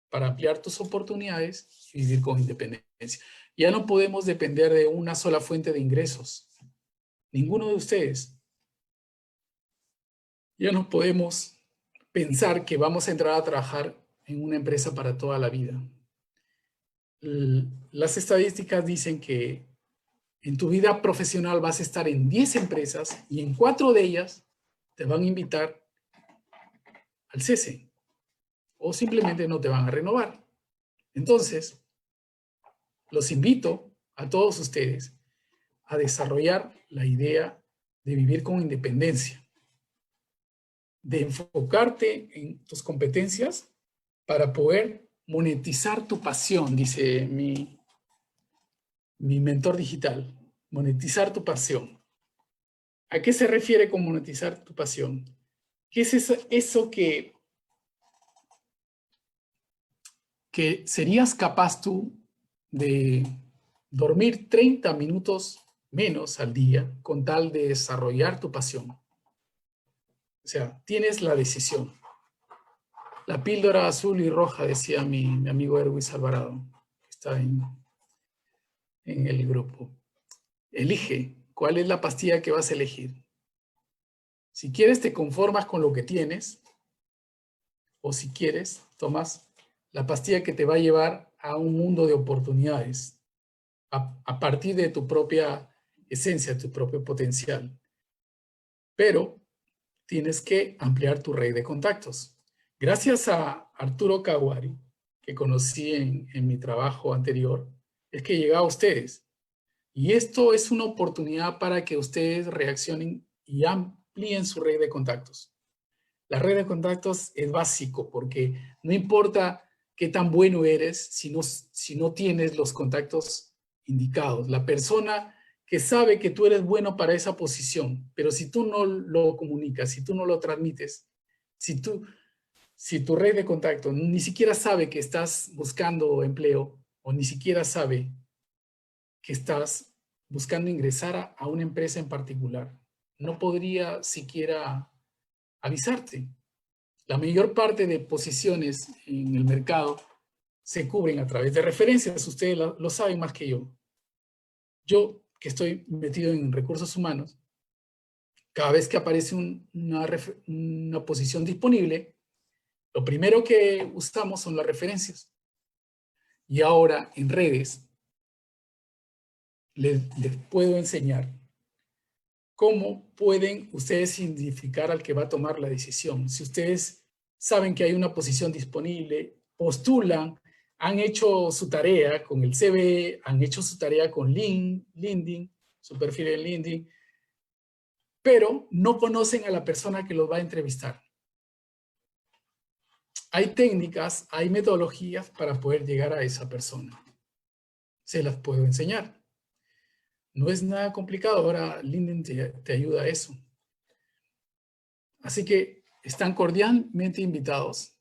para ampliar tus oportunidades y vivir con independencia. Ya no podemos depender de una sola fuente de ingresos. Ninguno de ustedes. Ya no podemos pensar que vamos a entrar a trabajar en una empresa para toda la vida. Las estadísticas dicen que en tu vida profesional vas a estar en 10 empresas y en 4 de ellas te van a invitar al cese o simplemente no te van a renovar. Entonces, los invito a todos ustedes a desarrollar la idea de vivir con independencia, de enfocarte en tus competencias para poder monetizar tu pasión, dice mi mentor digital, monetizar tu pasión. ¿A qué se refiere con monetizar tu pasión? ¿Qué es eso que serías capaz tú de dormir 30 minutos menos al día con tal de desarrollar tu pasión? O sea, tienes la decisión. La píldora azul y roja, decía mi amigo Erwin Alvarado, que está en el grupo. Elige cuál es la pastilla que vas a elegir. Si quieres, te conformas con lo que tienes, o si quieres, tomas la pastilla que te va a llevar a un mundo de oportunidades, a partir de tu propia esencia, tu propio potencial. Pero tienes que ampliar tu red de contactos. Gracias a Arturo Caguari, que conocí en mi trabajo anterior, es que llegué a ustedes. Y esto es una oportunidad para que ustedes reaccionen y amplíen su red de contactos. La red de contactos es básico porque no importa qué tan bueno eres si no tienes los contactos indicados. La persona que sabe que tú eres bueno para esa posición, pero si tú no lo comunicas, si tú no lo transmites, si tu red de contacto ni siquiera sabe que estás buscando empleo o ni siquiera sabe que estás buscando ingresar a una empresa en particular, no podría siquiera avisarte. La mayor parte de posiciones en el mercado se cubren a través de referencias. Ustedes lo saben más que yo. Yo, que estoy metido en recursos humanos, cada vez que aparece una posición disponible, lo primero que usamos son las referencias. Y ahora en redes les puedo enseñar cómo pueden ustedes identificar al que va a tomar la decisión. Si ustedes saben que hay una posición disponible, postulan, han hecho su tarea con el CV, han hecho su tarea con LinkedIn, su perfil en LinkedIn, pero no conocen a la persona que los va a entrevistar. Hay técnicas, hay metodologías para poder llegar a esa persona. Se las puedo enseñar. No es nada complicado, ahora LinkedIn te ayuda a eso. Así que están cordialmente invitados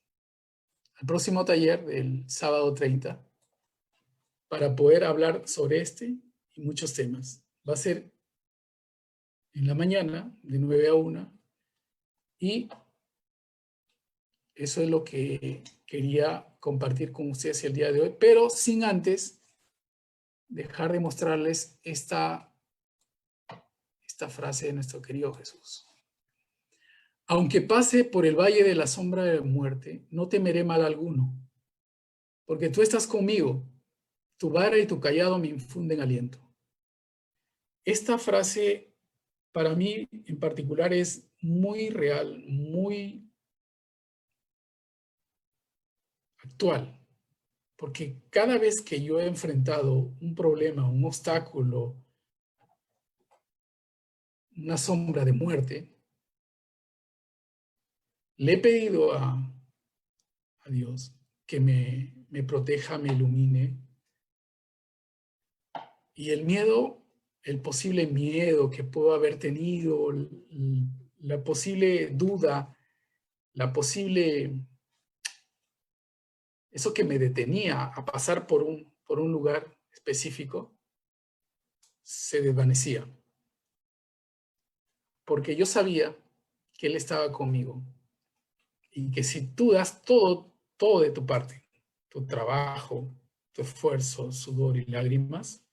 al próximo taller del sábado 30 para poder hablar sobre este y muchos temas. Va a ser en la mañana de 9 a 1 y eso es lo que quería compartir con ustedes el día de hoy, pero sin antes dejar de mostrarles esta frase de nuestro querido Jesús. Aunque pase por el valle de la sombra de la muerte, no temeré mal alguno, porque tú estás conmigo, tu vara y tu cayado me infunden aliento. Esta frase para mí en particular es muy real, muy actual, porque cada vez que yo he enfrentado un problema, un obstáculo, una sombra de muerte, le he pedido a Dios que me proteja, me ilumine. Y el miedo, el posible miedo que puedo haber tenido, la posible duda, eso que me detenía a pasar por un lugar específico, se desvanecía. Porque yo sabía que Él estaba conmigo. Y que si tú das todo de tu parte, tu trabajo, tu esfuerzo, sudor y lágrimas,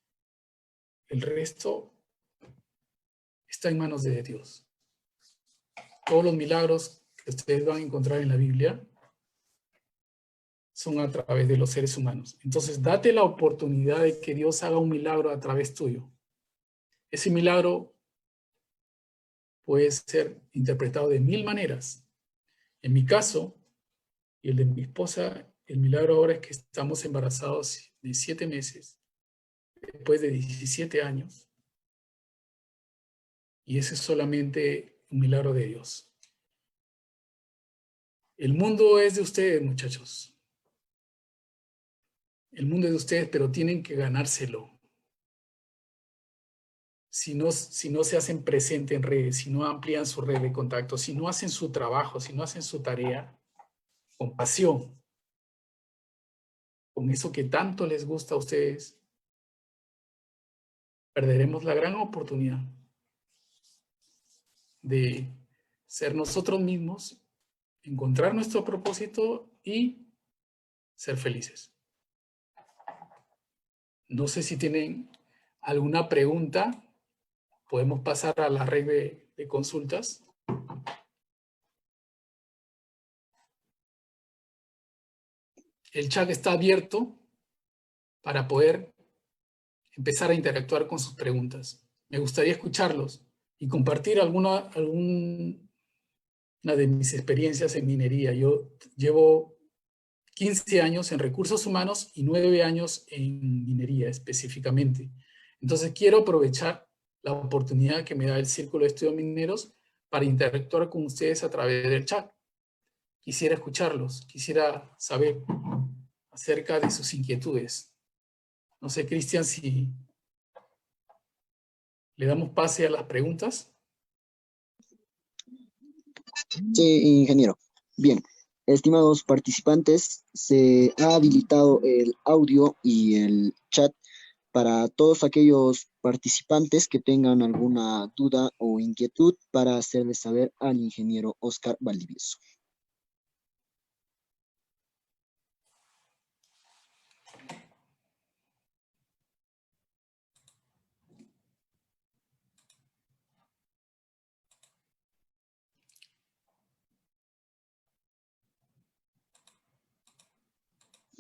el resto está en manos de Dios. Todos los milagros que ustedes van a encontrar en la Biblia son a través de los seres humanos. Entonces, date la oportunidad de que Dios haga un milagro a través tuyo. Ese milagro puede ser interpretado de 1000 maneras. En mi caso, y el de mi esposa, el milagro ahora es que estamos embarazados de 7 meses, después de 17 años. Y ese es solamente un milagro de Dios. El mundo es de ustedes, muchachos. El mundo es de ustedes, pero tienen que ganárselo. Si no se hacen presente en redes, si no amplían su red de contactos, si no hacen su trabajo, si no hacen su tarea con pasión, con eso que tanto les gusta a ustedes, perderemos la gran oportunidad de ser nosotros mismos, encontrar nuestro propósito y ser felices. No sé si tienen alguna pregunta. Podemos pasar a la red de consultas. El chat está abierto para poder empezar a interactuar con sus preguntas. Me gustaría escucharlos y compartir alguna de mis experiencias en minería. Yo llevo 15 años en recursos humanos y 9 años en minería específicamente. Entonces quiero aprovechar la oportunidad que me da el Círculo de Estudios Mineros para interactuar con ustedes a través del chat. Quisiera escucharlos, quisiera saber acerca de sus inquietudes. No sé, Cristian, si ¿Le damos pase a las preguntas? Sí, ingeniero. Bien, estimados participantes, se ha habilitado el audio y el chat para todos aquellos participantes que tengan alguna duda o inquietud para hacerles saber al ingeniero Oscar Valdivieso.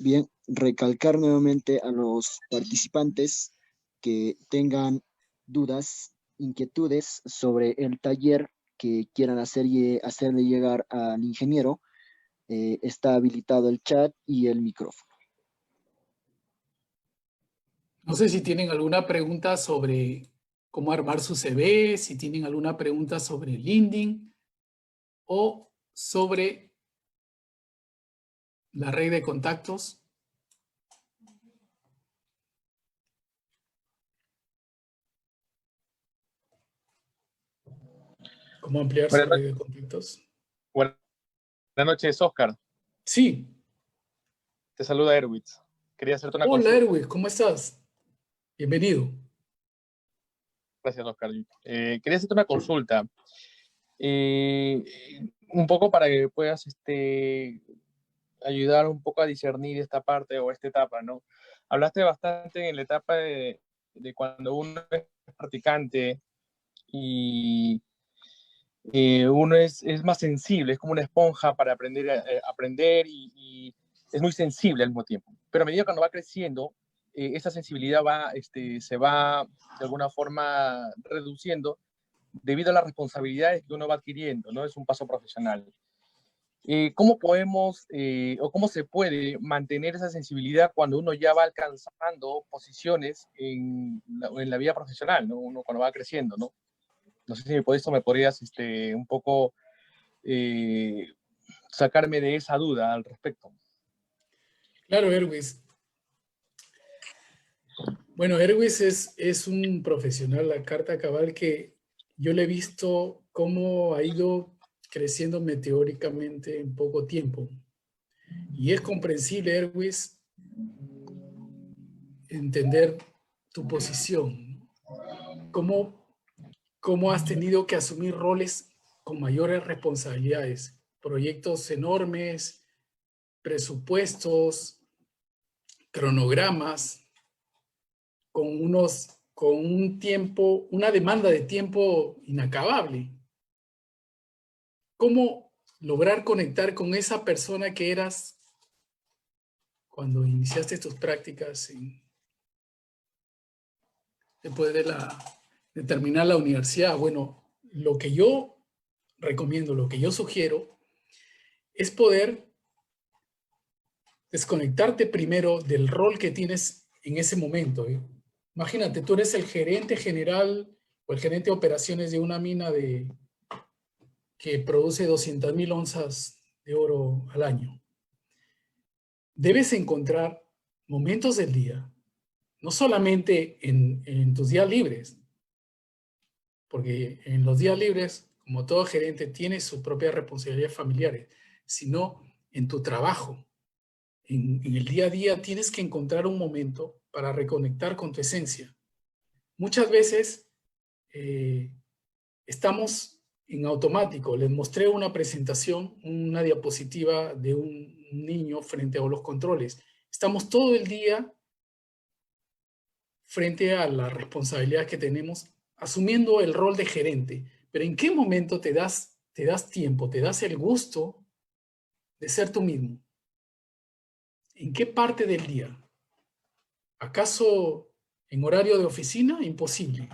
Bien, recalcar nuevamente a los participantes que tengan dudas, inquietudes sobre el taller que quieran hacerle llegar al ingeniero. Está habilitado el chat y el micrófono. No sé si tienen alguna pregunta sobre cómo armar su CV, si tienen alguna pregunta sobre LinkedIn o sobre la red de contactos. ¿Cómo ampliar su red de contactos? Buenas noches, Oscar. Sí. Te saluda Erwitz. Quería hacerte una Hola, consulta. Erwin, ¿cómo estás? Bienvenido. Gracias, Oscar. Quería hacerte una consulta. Un poco para que puedas ayudar un poco a discernir esta parte o esta etapa, ¿no? Hablaste bastante en la etapa de cuando uno es practicante y uno es más sensible, es como una esponja para aprender y es muy sensible al mismo tiempo. Pero a medida que cuando va creciendo, esa sensibilidad se va de alguna forma reduciendo debido a las responsabilidades que uno va adquiriendo, ¿no? Es un paso profesional. ¿Cómo podemos o cómo se puede mantener esa sensibilidad cuando uno ya va alcanzando posiciones en la vida profesional, ¿no? Uno cuando va creciendo, ¿no? No sé si por eso me podrías un poco sacarme de esa duda al respecto. Claro, Erwis. Bueno, Erwis es un profesional, la carta cabal, que yo le he visto cómo ha ido creciendo meteóricamente en poco tiempo. Y es comprensible, Erwis, entender tu posición. ¿Cómo has tenido que asumir roles con mayores responsabilidades? Proyectos enormes, presupuestos, cronogramas, con un tiempo, una demanda de tiempo inacabable. ¿Cómo lograr conectar con esa persona que eras cuando iniciaste tus prácticas después de terminar la universidad? Bueno, lo que yo recomiendo, lo que yo sugiero es poder desconectarte primero del rol que tienes en ese momento. Imagínate, tú eres el gerente general o el gerente de operaciones de una mina que produce 200.000 onzas de oro al año. Debes encontrar momentos del día, no solamente en tus días libres, porque en los días libres, como todo gerente, tiene sus propias responsabilidades familiares, sino en tu trabajo. En el día a día tienes que encontrar un momento para reconectar con tu esencia. Muchas veces estamos en automático. Les mostré una presentación, una diapositiva de un niño frente a los controles. Estamos todo el día frente a la responsabilidad que tenemos, asumiendo el rol de gerente. Pero ¿en qué momento te das tiempo, te das el gusto de ser tú mismo? ¿En qué parte del día? ¿Acaso en horario de oficina? Imposible.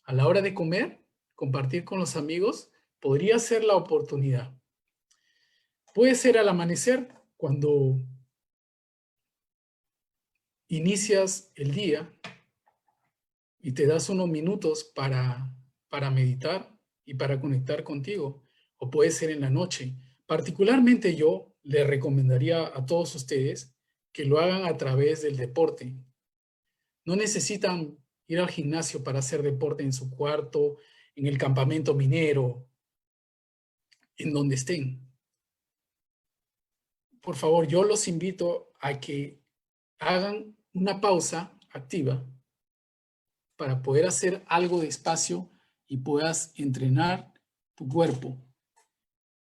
A la hora de comer, compartir con los amigos, podría ser la oportunidad. Puede ser al amanecer, cuando inicias el día y te das unos minutos para meditar y para conectar contigo. O puede ser en la noche. Particularmente yo le recomendaría a todos ustedes que lo hagan a través del deporte. No necesitan ir al gimnasio para hacer deporte en su cuarto, en el campamento minero, en donde estén. Por favor, yo los invito a que hagan una pausa activa para poder hacer algo despacio y puedas entrenar tu cuerpo.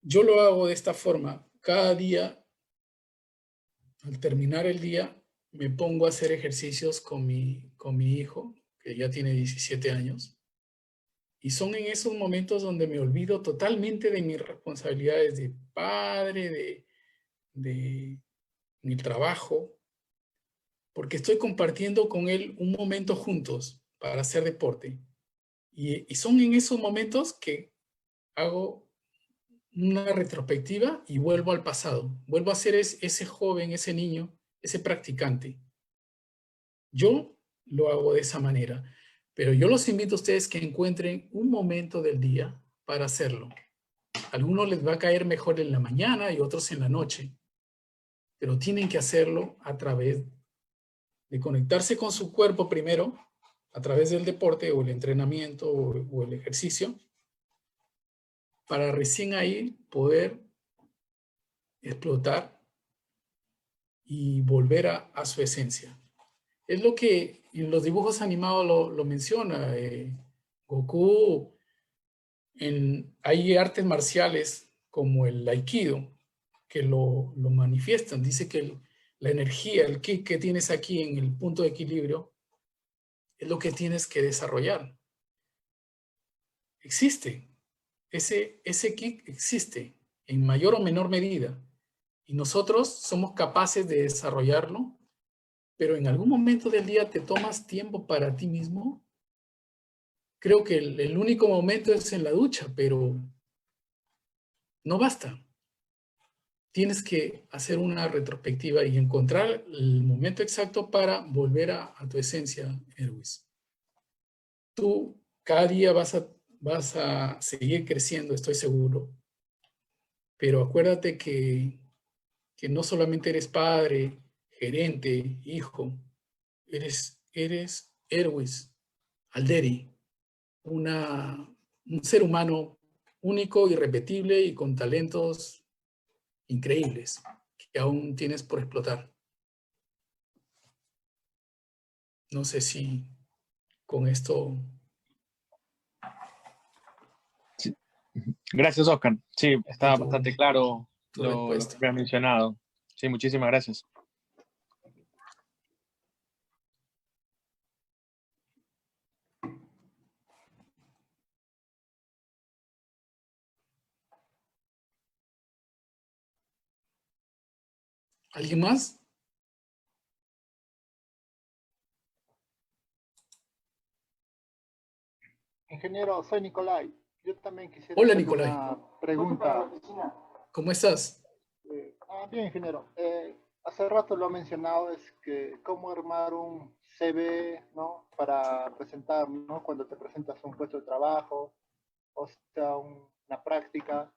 Yo lo hago de esta forma. Cada día, al terminar el día, me pongo a hacer ejercicios con mi hijo, que ya tiene 17 años. Y son en esos momentos donde me olvido totalmente de mis responsabilidades de padre, de mi trabajo, porque estoy compartiendo con él un momento juntos para hacer deporte. Y son en esos momentos que hago una retrospectiva y vuelvo al pasado. Vuelvo a ser ese joven, ese niño, ese practicante. Yo lo hago de esa manera, pero yo los invito a ustedes que encuentren un momento del día para hacerlo. A algunos les va a caer mejor en la mañana y otros en la noche, pero tienen que hacerlo a través de conectarse con su cuerpo primero, a través del deporte o el entrenamiento o el ejercicio, para recién ahí poder explotar y volver a su esencia. Es lo que en los dibujos animados lo menciona. Goku, hay artes marciales como el Aikido que lo manifiestan. Dice que la energía, el ki que tienes aquí en el punto de equilibrio es lo que tienes que desarrollar. Existe. Ese ki existe en mayor o menor medida. Y nosotros somos capaces de desarrollarlo, pero en algún momento del día te tomas tiempo para ti mismo. Creo que el único momento es en la ducha, pero no basta. Tienes que hacer una retrospectiva y encontrar el momento exacto para volver a tu esencia, Erwis. Tú cada día vas a seguir creciendo, estoy seguro. Pero acuérdate que no solamente eres padre, gerente, hijo, eres Erwis Alderi, un ser humano único, irrepetible y con talentos increíbles que aún tienes por explotar. No sé si con esto... Sí. Gracias, Oscar. Sí, está bastante claro lo que me has mencionado. Sí, muchísimas gracias. ¿Alguien más? Ingeniero, soy Nicolai. Yo también quisiera Hola, hacerle Nicolai. una pregunta. ¿Cómo estás? Bien, ingeniero. Hace rato lo ha mencionado, es que cómo armar un CV, ¿no? Para presentar, ¿no? Cuando te presentas a un puesto de trabajo, o sea, una práctica.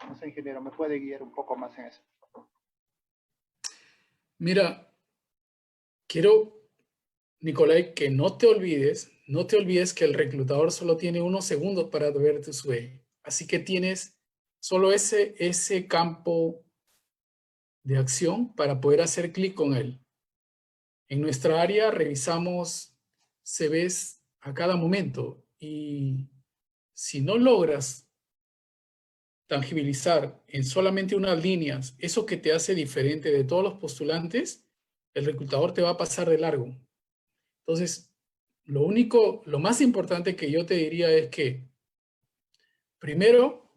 No sé, ingeniero, ¿me puede guiar un poco más en eso? Mira, quiero, Nicolai, que no te olvides que el reclutador solo tiene unos segundos para ver tu CV. Así que tienes solo ese campo de acción para poder hacer clic con él. En nuestra área revisamos CVs a cada momento y si no logras tangibilizar en solamente unas líneas eso que te hace diferente de todos los postulantes, el reclutador te va a pasar de largo. Entonces, lo más importante que yo te diría es que primero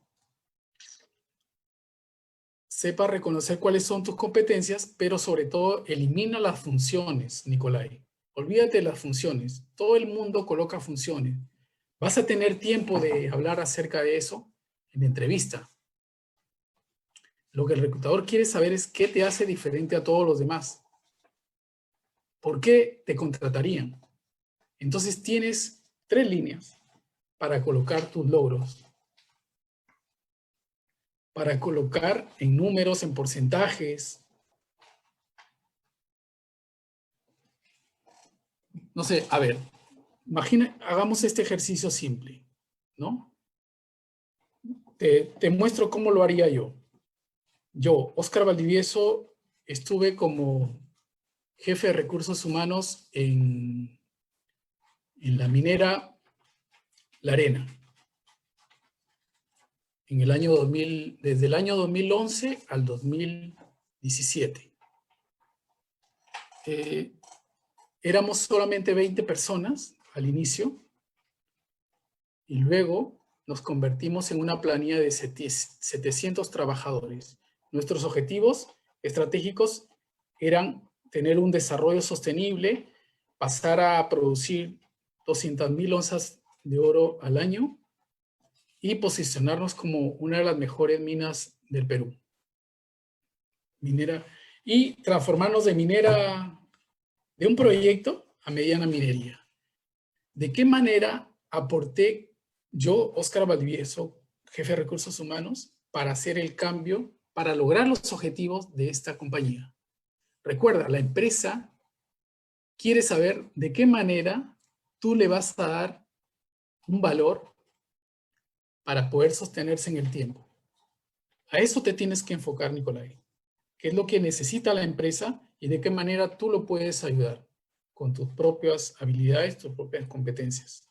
sepa reconocer cuáles son tus competencias, pero sobre todo elimina las funciones, Nicolai. Olvídate de las funciones. Todo el mundo coloca funciones. Vas a tener tiempo de hablar acerca de eso en la entrevista. Lo que el reclutador quiere saber es qué te hace diferente a todos los demás. ¿Por qué te contratarían? Entonces tienes 3 líneas para colocar tus logros, para colocar en números, en porcentajes. No sé, a ver, Imagina, hagamos este ejercicio simple, ¿no? Te muestro cómo lo haría yo. Yo, Óscar Valdivieso, estuve como jefe de recursos humanos en la minera La Arena. En el año 2000, desde el año 2011 al 2017. Éramos solamente 20 personas al inicio y luego nos convertimos en una planilla de 700 trabajadores. Nuestros objetivos estratégicos eran tener un desarrollo sostenible, pasar a producir 200.000 onzas de oro al año y posicionarnos como una de las mejores minas del Perú. Minera, y transformarnos de minera, de un proyecto a mediana minería. ¿De qué manera aporté yo, Óscar Valdivieso, jefe de recursos humanos, para hacer el cambio, para lograr los objetivos de esta compañía? Recuerda, la empresa quiere saber de qué manera tú le vas a dar un valor para poder sostenerse en el tiempo. A eso te tienes que enfocar, Nicolai. ¿Qué es lo que necesita la empresa y de qué manera tú lo puedes ayudar con tus propias habilidades, tus propias competencias?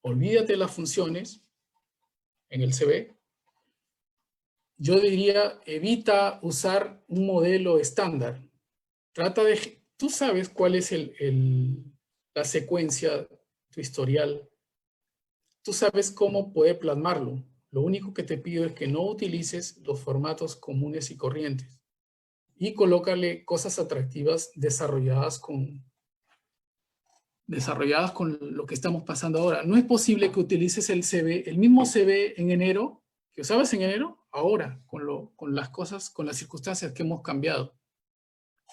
Olvídate las funciones en el CV. Yo diría, evita usar un modelo estándar. Trata de, tú sabes cuál es la secuencia, tu historial. Tú sabes cómo poder plasmarlo. Lo único que te pido es que no utilices los formatos comunes y corrientes. Y colócale cosas atractivas desarrolladas con lo que estamos pasando ahora. No es posible que utilices el CV, el mismo CV en enero, que usabas en enero, ahora, con las cosas, con las circunstancias que hemos cambiado,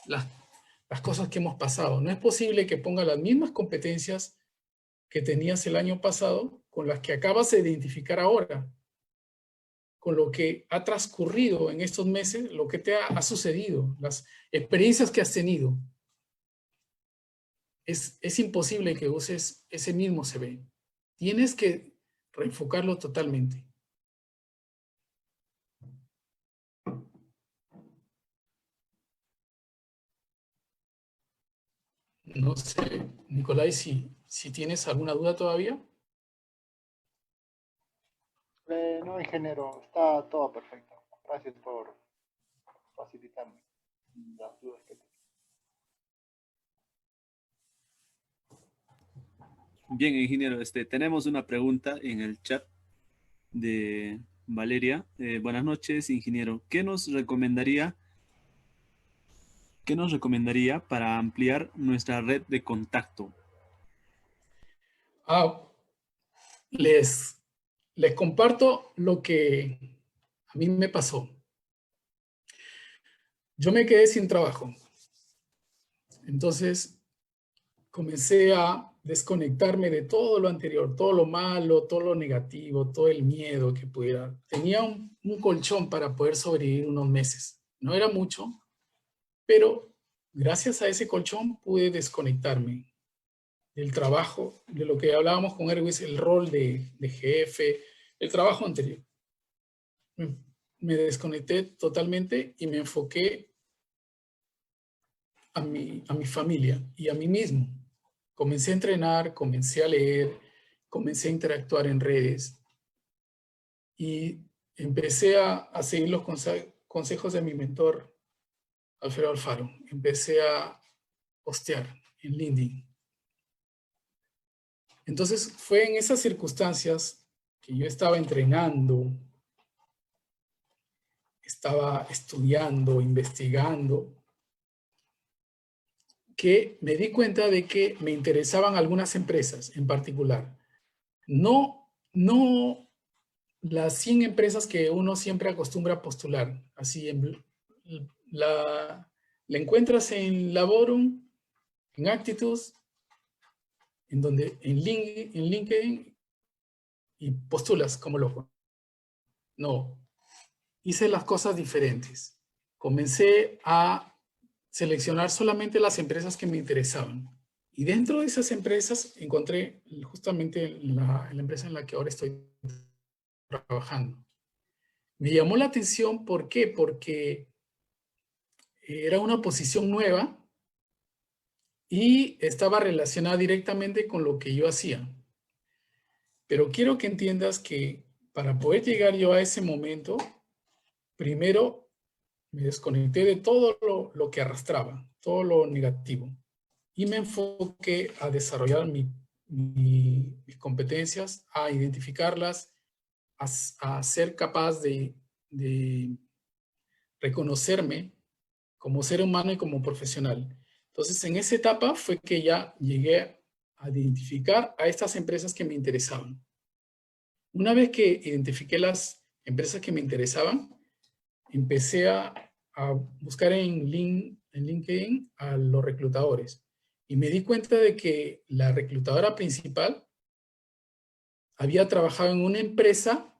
las cosas que hemos pasado. No es posible que ponga las mismas competencias que tenías el año pasado con las que acabas de identificar ahora, con lo que ha transcurrido en estos meses, lo que te ha sucedido, las experiencias que has tenido. Es imposible que uses ese mismo CV. Tienes que reenfocarlo totalmente. No sé, Nicolai, si tienes alguna duda todavía. No, ingeniero, está todo perfecto. Gracias por facilitarme las dudas que tengo. Bien, ingeniero, tenemos una pregunta en el chat de Valeria. Buenas noches, ingeniero. ¿Qué nos recomendaría para ampliar nuestra red de contacto? Les comparto lo que a mí me pasó. Yo me quedé sin trabajo. Entonces comencé a desconectarme de todo lo anterior, todo lo malo, todo lo negativo, todo el miedo que pudiera. Tenía un colchón para poder sobrevivir unos meses. No era mucho, pero gracias a ese colchón pude desconectarme del trabajo, de lo que hablábamos con Erwis, el rol de jefe, el trabajo anterior. Me desconecté totalmente y me enfoqué a mi familia y a mí mismo. Comencé a entrenar, comencé a leer, comencé a interactuar en redes y empecé a seguir los consejos de mi mentor, Alfredo Alfaro. Empecé a postear en LinkedIn. Entonces fue en esas circunstancias que yo estaba entrenando, estaba estudiando, investigando, que me di cuenta de que me interesaban algunas empresas en particular. No las 100 empresas que uno siempre acostumbra a postular. Así, la encuentras en Laborum, en Actitus, en LinkedIn, y postulas como loco. No, hice las cosas diferentes. Comencé a seleccionar solamente las empresas que me interesaban Y dentro de esas empresas encontré justamente la empresa en la que ahora estoy trabajando. Me llamó la atención, ¿por qué? Porque era una posición nueva y estaba relacionada directamente con lo que yo hacía. Pero quiero que entiendas que para poder llegar yo a ese momento, primero me desconecté de todo lo que arrastraba, todo lo negativo, y me enfoqué a desarrollar mis competencias, a identificarlas, a ser capaz de reconocerme como ser humano y como profesional. Entonces, en esa etapa fue que ya llegué a identificar a estas empresas que me interesaban. Una vez que identifiqué las empresas que me interesaban, empecé a buscar en LinkedIn a los reclutadores. Y me di cuenta de que la reclutadora principal había trabajado en una empresa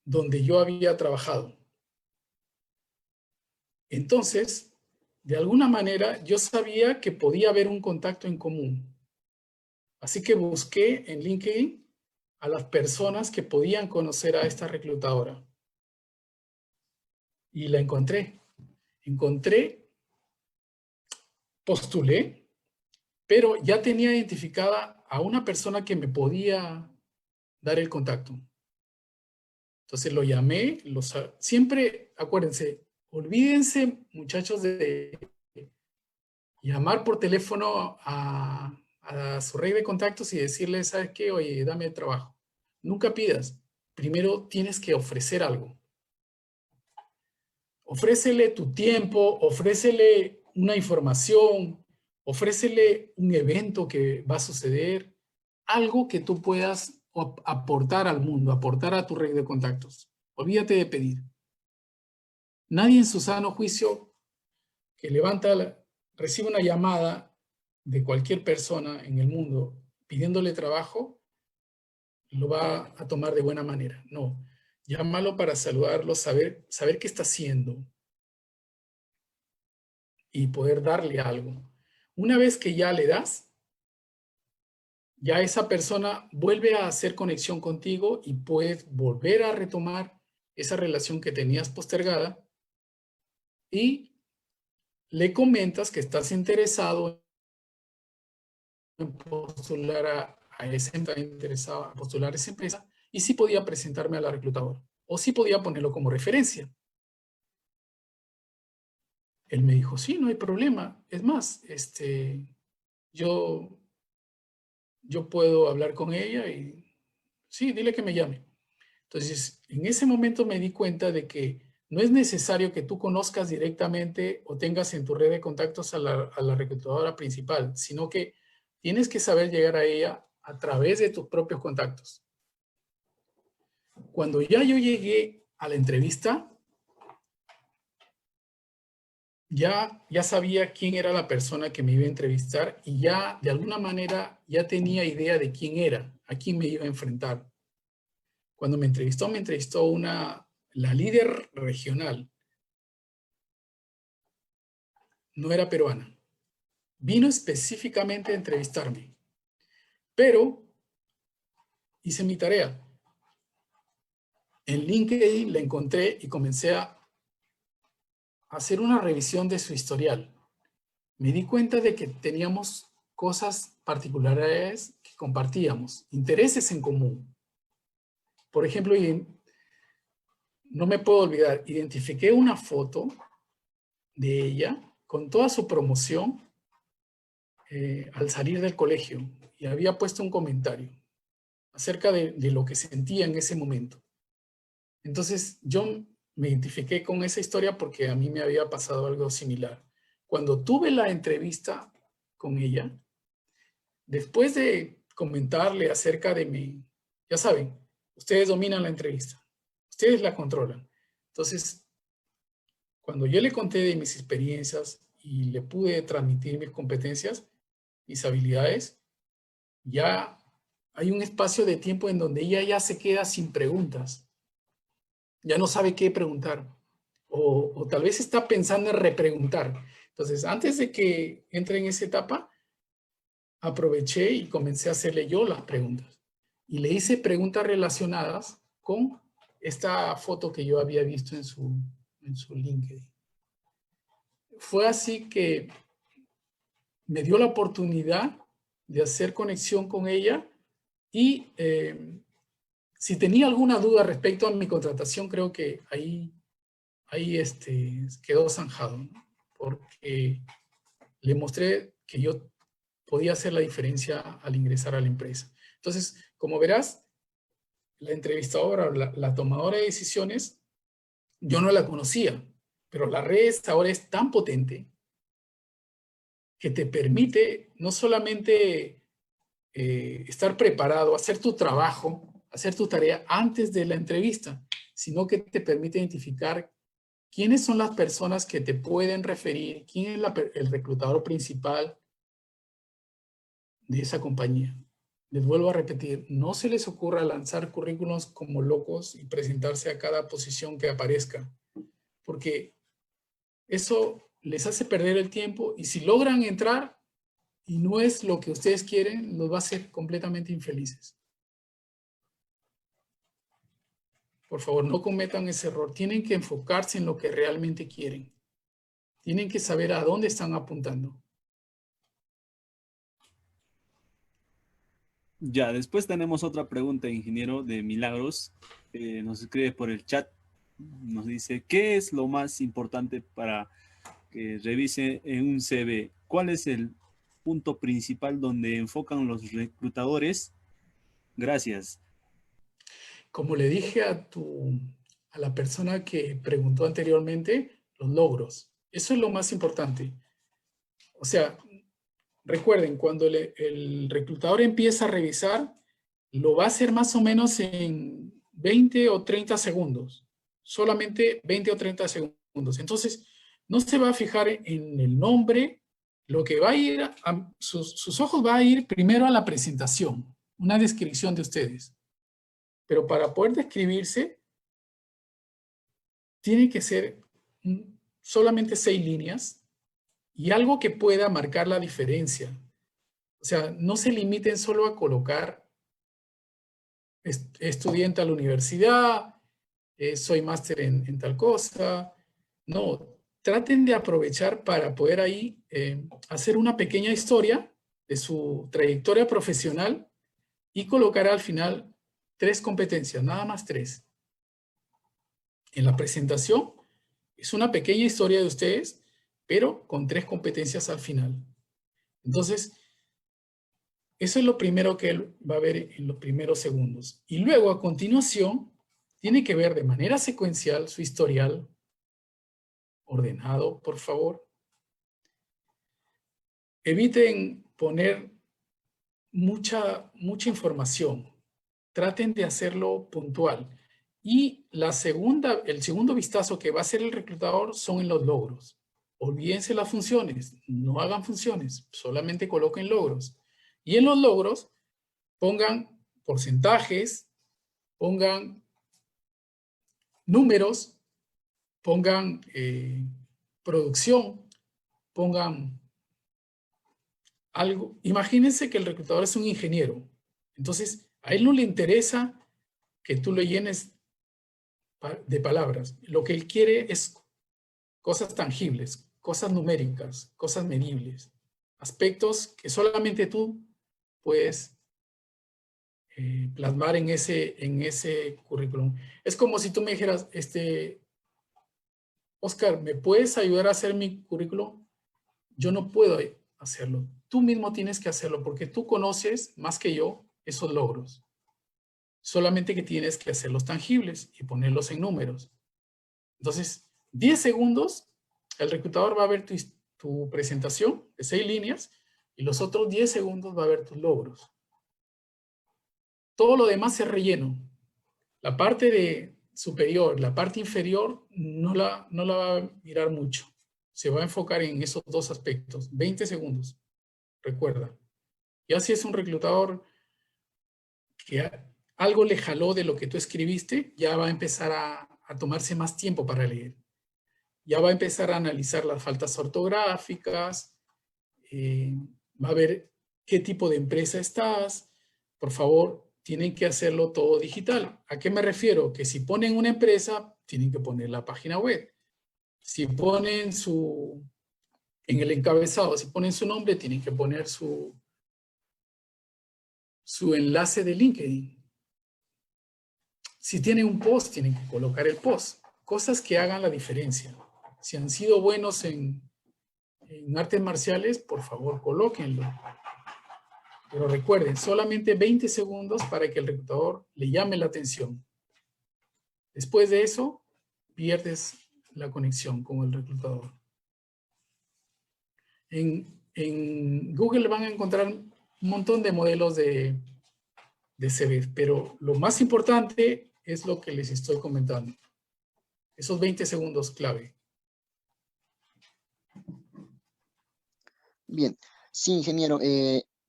donde yo había trabajado. Entonces, de alguna manera, yo sabía que podía haber un contacto en común. Así que busqué en LinkedIn a las personas que podían conocer a esta reclutadora. Y la encontré. Postulé, pero ya tenía identificada a una persona que me podía dar el contacto. Entonces lo llamé, siempre, acuérdense, olvídense, muchachos, de llamar por teléfono a su red de contactos y decirle, ¿sabes qué? Oye, dame trabajo. Nunca pidas. Primero tienes que ofrecer algo. Ofrécele tu tiempo, ofrécele una información, ofrécele un evento que va a suceder, algo que tú puedas aportar al mundo, aportar a tu red de contactos. Olvídate de pedir. Nadie en su sano juicio que recibe una llamada de cualquier persona en el mundo pidiéndole trabajo, lo va a tomar de buena manera. No, llámalo para saludarlo, saber qué está haciendo y poder darle algo. Una vez que ya le das, ya esa persona vuelve a hacer conexión contigo y puedes volver a retomar esa relación que tenías postergada y le comentas que estás interesado en postular a esa empresa, interesado en postular a esa empresa, y si podía presentarme a la reclutadora o si podía ponerlo como referencia. Él me dijo, sí, no hay problema. Es más, yo puedo hablar con ella y sí, dile que me llame. Entonces, en ese momento me di cuenta de que no es necesario que tú conozcas directamente o tengas en tu red de contactos a la reclutadora principal, sino que tienes que saber llegar a ella a través de tus propios contactos. Cuando ya yo llegué a la entrevista, ya sabía quién era la persona que me iba a entrevistar y ya de alguna manera ya tenía idea de quién era, a quién me iba a enfrentar. Cuando me entrevistó la líder regional. No era peruana. Vino específicamente a entrevistarme. Pero hice mi tarea. En LinkedIn la encontré y comencé a hacer una revisión de su historial. Me di cuenta de que teníamos cosas particulares que compartíamos, intereses en común. Por ejemplo, no me puedo olvidar, identifiqué una foto de ella con toda su promoción al salir del colegio y había puesto un comentario acerca de lo que sentía en ese momento. Entonces yo me identifiqué con esa historia porque a mí me había pasado algo similar. Cuando tuve la entrevista con ella, después de comentarle acerca de ya saben, ustedes dominan la entrevista, ustedes la controlan. Entonces, cuando yo le conté de mis experiencias y le pude transmitir mis competencias, mis habilidades, ya hay un espacio de tiempo en donde ella ya se queda sin preguntas. Ya no sabe qué preguntar. O tal vez está pensando en repreguntar. Entonces, antes de que entre en esa etapa, aproveché y comencé a hacerle yo las preguntas. Y le hice preguntas relacionadas con esta foto que yo había visto en su LinkedIn. Fue así que me dio la oportunidad de hacer conexión con ella y si tenía alguna duda respecto a mi contratación, creo que ahí quedó zanjado, ¿no? Porque le mostré que yo podía hacer la diferencia al ingresar a la empresa. Entonces, como verás, la entrevistadora, la tomadora de decisiones, yo no la conocía, pero la red ahora es tan potente que te permite no solamente estar preparado, hacer tu trabajo, hacer tu tarea antes de la entrevista, sino que te permite identificar quiénes son las personas que te pueden referir, quién es el reclutador principal de esa compañía. Les vuelvo a repetir, no se les ocurra lanzar currículums como locos y presentarse a cada posición que aparezca, porque eso les hace perder el tiempo y si logran entrar y no es lo que ustedes quieren, los va a hacer completamente infelices. Por favor, no cometan ese error. Tienen que enfocarse en lo que realmente quieren. Tienen que saber a dónde están apuntando. Ya, después tenemos otra pregunta, ingeniero, de Milagros. Nos escribe por el chat. Nos dice, ¿qué es lo más importante para que revise en un CV? ¿Cuál es el punto principal donde enfocan los reclutadores? Gracias. Como le dije a la persona que preguntó anteriormente, los logros. Eso es lo más importante. O sea, recuerden, cuando el reclutador empieza a revisar, lo va a hacer más o menos en 20 o 30 segundos. Solamente 20 o 30 segundos. Entonces, no se va a fijar en el nombre. Lo que va a ir, sus ojos va a ir primero a la presentación, una descripción de ustedes. Pero para poder describirse, tiene que ser solamente 6 líneas y algo que pueda marcar la diferencia. O sea, no se limiten solo a colocar estudiante a la universidad, soy máster en tal cosa. No, traten de aprovechar para poder ahí hacer una pequeña historia de su trayectoria profesional y colocar al final 3 competencias, nada más 3. En la presentación es una pequeña historia de ustedes, pero con 3 competencias al final. Entonces, eso es lo primero que él va a ver en los primeros segundos. Y luego, a continuación, tiene que ver de manera secuencial su historial, ordenado, por favor. Eviten poner mucha información. Traten de hacerlo puntual. Y el segundo vistazo que va a hacer el reclutador son en los logros. Olvídense las funciones, no hagan funciones, solamente coloquen logros. Y en los logros pongan porcentajes, pongan números, pongan producción, pongan algo. Imagínense que el reclutador es un ingeniero. Entonces, a él no le interesa que tú lo llenes de palabras. Lo que él quiere es cosas tangibles, cosas numéricas, cosas medibles, aspectos que solamente tú puedes plasmar en ese currículum. Es como si tú me dijeras, Oscar, ¿me puedes ayudar a hacer mi currículum? Yo no puedo hacerlo. Tú mismo tienes que hacerlo porque tú conoces más que yo esos logros. Solamente que tienes que hacerlos tangibles y ponerlos en números. Entonces, 10 segundos, el reclutador va a ver tu presentación de 6 líneas y los otros 10 segundos va a ver tus logros. Todo lo demás es relleno. La parte superior, la parte inferior, no la va a mirar mucho. Se va a enfocar en esos 2 aspectos. 20 segundos. Recuerda. Ya si es un reclutador que algo le jaló de lo que tú escribiste, ya va a empezar a tomarse más tiempo para leer. ya va a empezar a analizar las faltas ortográficas, va a ver qué tipo de empresa estás. Por favor, tienen que hacerlo todo digital. ¿A qué me refiero? Que si ponen una empresa, tienen que poner la página web. Si ponen en el encabezado, si ponen su nombre, tienen que poner su enlace de LinkedIn. Si tienen un post, tienen que colocar el post. Cosas que hagan la diferencia. Si han sido buenos en artes marciales, por favor, colóquenlo. Pero recuerden, solamente 20 segundos para que el reclutador le llame la atención. Después de eso, pierdes la conexión con el reclutador. En Google van a encontrar un montón de modelos de CVs, pero lo más importante es lo que les estoy comentando. Esos 20 segundos clave. Bien, sí, ingeniero.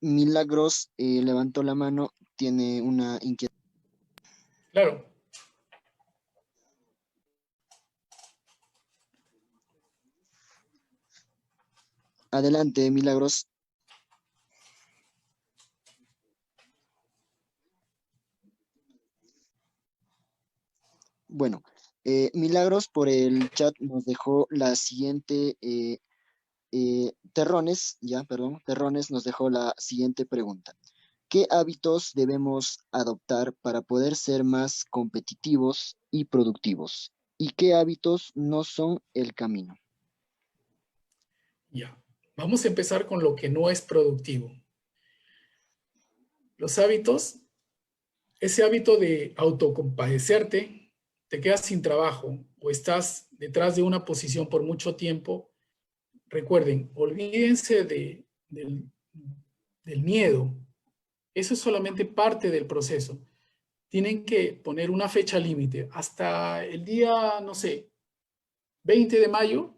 Milagros levantó la mano, tiene una inquietud. Claro. Adelante, Milagros. Bueno, Milagros por el chat nos dejó la siguiente, Terrones nos dejó la siguiente pregunta. ¿Qué hábitos debemos adoptar para poder ser más competitivos y productivos? ¿Y qué hábitos no son el camino? Ya. Vamos a empezar con lo que no es productivo. Los hábitos, ese hábito de autocompadecerte, te quedas sin trabajo o estás detrás de una posición por mucho tiempo. Recuerden, olvídense del miedo. Eso es solamente parte del proceso. Tienen que poner una fecha límite. Hasta el día, no sé, 20 de mayo,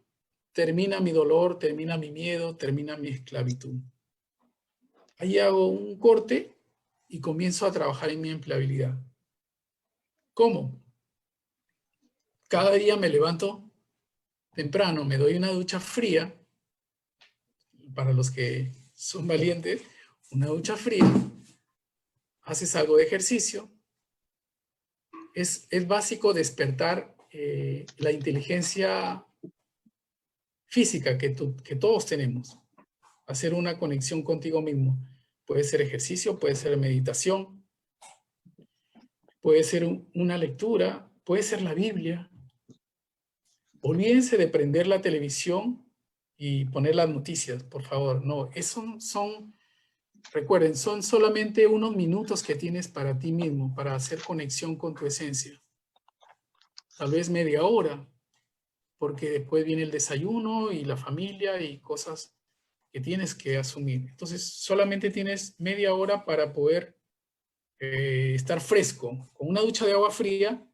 termina mi dolor, termina mi miedo, termina mi esclavitud. Ahí hago un corte y comienzo a trabajar en mi empleabilidad. ¿Cómo? Cada día me levanto temprano, me doy una ducha fría. Para los que son valientes, una ducha fría. Haces algo de ejercicio. Es básico despertar la inteligencia física que todos tenemos. Hacer una conexión contigo mismo. Puede ser ejercicio, puede ser meditación, puede ser una lectura, puede ser la Biblia. Olvídense de prender la televisión y poner las noticias, por favor. No, recuerden, son solamente unos minutos que tienes para ti mismo, para hacer conexión con tu esencia. Tal vez media hora, porque después viene el desayuno y la familia y cosas que tienes que asumir. Entonces, solamente tienes media hora para poder estar fresco. Con una ducha de agua fría,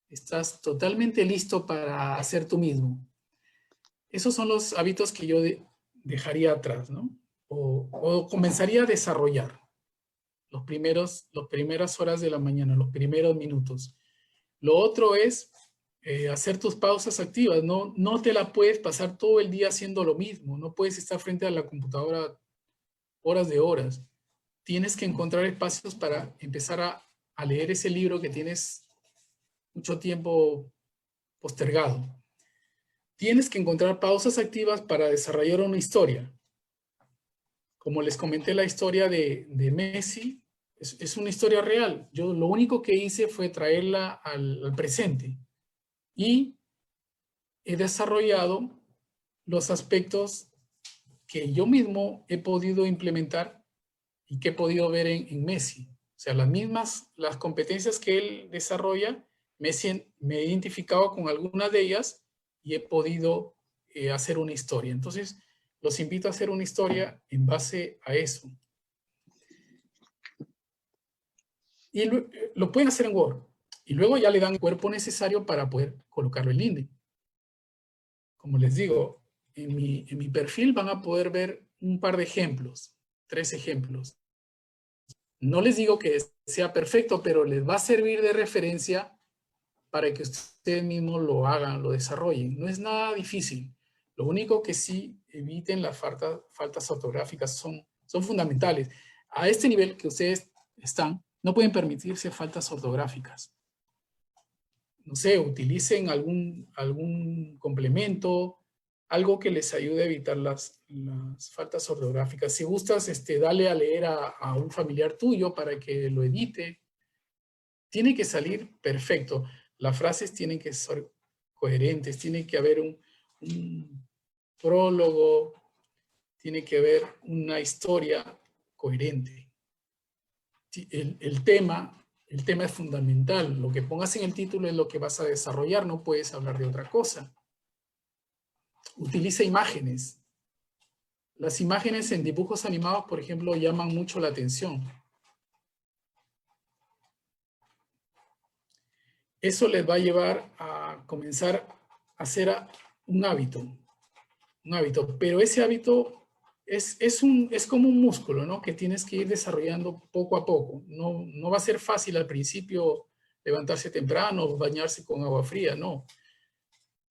estás totalmente listo para hacer tú mismo. Esos son los hábitos que yo dejaría atrás, ¿no? O comenzaría a desarrollar las primeras horas de la mañana, los primeros minutos. Lo otro es hacer tus pausas activas. No te la puedes pasar todo el día haciendo lo mismo. No puedes estar frente a la computadora horas de horas. Tienes que encontrar espacios para empezar a leer ese libro que tienes mucho tiempo postergado. Tienes que encontrar pausas activas para desarrollar una historia. Como les comenté, la historia de Messi es una historia real. Yo lo único que hice fue traerla al presente y he desarrollado los aspectos que yo mismo he podido implementar y que he podido ver en Messi. O sea, las competencias que él desarrolla, me he identificado con algunas de ellas y he podido hacer una historia. Entonces, los invito a hacer una historia en base a eso. Y lo pueden hacer en Word. Y luego ya le dan el cuerpo necesario para poder colocarlo en LinkedIn. Como les digo, en mi perfil van a poder ver un par de ejemplos, 3 ejemplos. No les digo que sea perfecto, pero les va a servir de referencia para que ustedes mismos lo hagan, lo desarrollen. No es nada difícil. Lo único que sí eviten las faltas ortográficas son fundamentales. A este nivel que ustedes están, no pueden permitirse faltas ortográficas. No sé, utilicen algún complemento, algo que les ayude a evitar las faltas ortográficas. Si gustas, dale a leer a un familiar tuyo para que lo edite. Tiene que salir perfecto. Las frases tienen que ser coherentes, tiene que haber un prólogo, tiene que haber una historia coherente. El tema es fundamental. Lo que pongas en el título es lo que vas a desarrollar, no puedes hablar de otra cosa. Utiliza imágenes. Las imágenes en dibujos animados, por ejemplo, llaman mucho la atención. Eso les va a llevar a comenzar a hacer un hábito. Pero ese hábito es como un músculo, ¿no? Que tienes que ir desarrollando poco a poco. No va a ser fácil al principio levantarse temprano, bañarse con agua fría, no.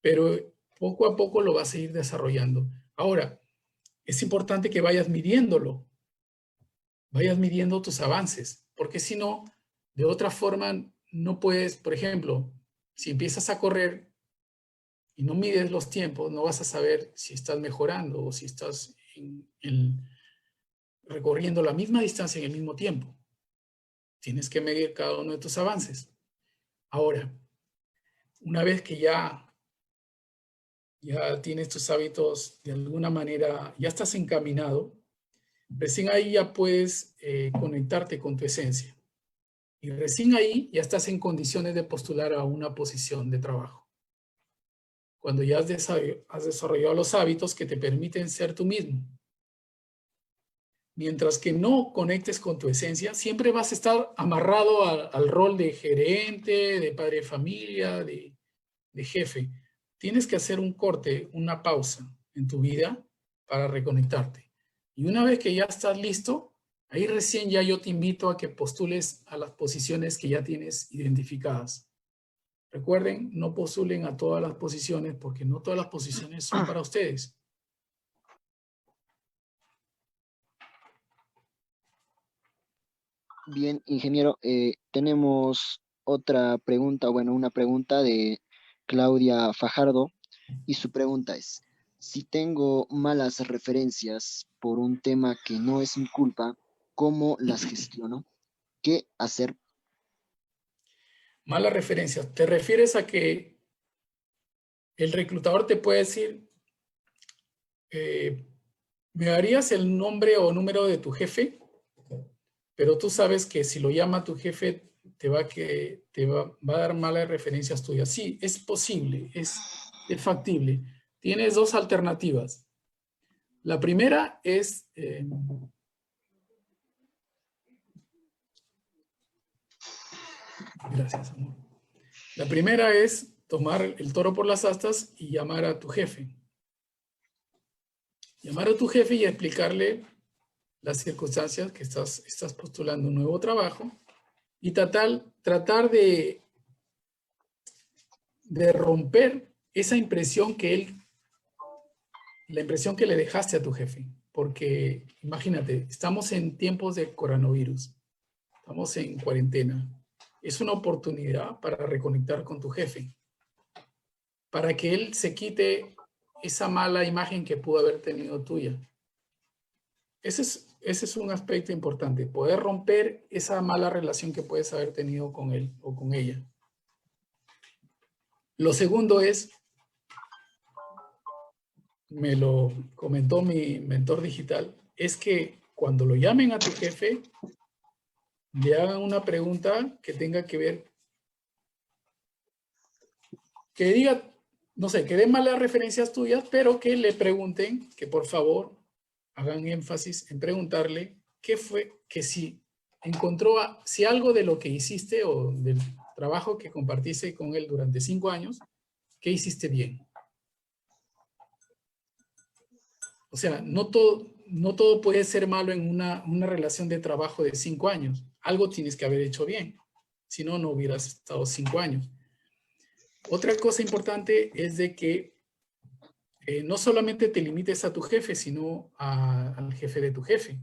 Pero poco a poco lo vas a ir desarrollando. Ahora, es importante que vayas midiéndolo. Vayas midiendo tus avances, porque si no, de otra forma no puedes, por ejemplo, si empiezas a correr y no mides los tiempos, no vas a saber si estás mejorando o si estás recorriendo la misma distancia en el mismo tiempo. Tienes que medir cada uno de tus avances. Ahora, una vez que ya tienes tus hábitos de alguna manera, ya estás encaminado, recién ahí ya puedes conectarte con tu esencia. Y recién ahí ya estás en condiciones de postular a una posición de trabajo. Cuando ya has desarrollado los hábitos que te permiten ser tú mismo. Mientras que no conectes con tu esencia, siempre vas a estar amarrado al rol de gerente, de padre de familia, de jefe. Tienes que hacer un corte, una pausa en tu vida para reconectarte. Y una vez que ya estás listo, ahí recién ya yo te invito a que postules a las posiciones que ya tienes identificadas. Recuerden, no postulen a todas las posiciones porque no todas las posiciones son para ustedes. Bien, ingeniero, tenemos otra pregunta, bueno, una pregunta de Claudia Fajardo, y su pregunta es, si tengo malas referencias por un tema que no es mi culpa, ¿cómo las gestiono? ¿Qué hacer? Malas referencias. ¿Te refieres a que el reclutador te puede decir, ¿me darías el nombre o número de tu jefe? Pero tú sabes que si lo llama tu jefe, te va a dar malas referencias tuyas. Sí, es posible, es factible. Tienes dos alternativas. La primera es... gracias, amor. La primera es tomar el toro por las astas y llamar a tu jefe. Llamar a tu jefe y explicarle las circunstancias que estás postulando un nuevo trabajo y tratar de romper esa impresión la impresión que le dejaste a tu jefe. Porque imagínate, estamos en tiempos de coronavirus, estamos en cuarentena. Es una oportunidad para reconectar con tu jefe, para que él se quite esa mala imagen que pudo haber tenido tuya. Ese es un aspecto importante, poder romper esa mala relación que puedes haber tenido con él o con ella. Lo segundo es, me lo comentó mi mentor digital, es que cuando lo llamen a tu jefe, le hagan una pregunta que tenga que ver, que diga, no sé, que dé malas referencias tuyas, pero que le pregunten, que por favor hagan énfasis en preguntarle qué fue, que si encontró, si algo de lo que hiciste o del trabajo que compartiste con él durante 5 años, ¿qué hiciste bien? O sea, no todo puede ser malo en una relación de trabajo de 5 años. Algo tienes que haber hecho bien. Si no, no hubieras estado 5 años. Otra cosa importante es de que no solamente te limites a tu jefe, sino al jefe de tu jefe.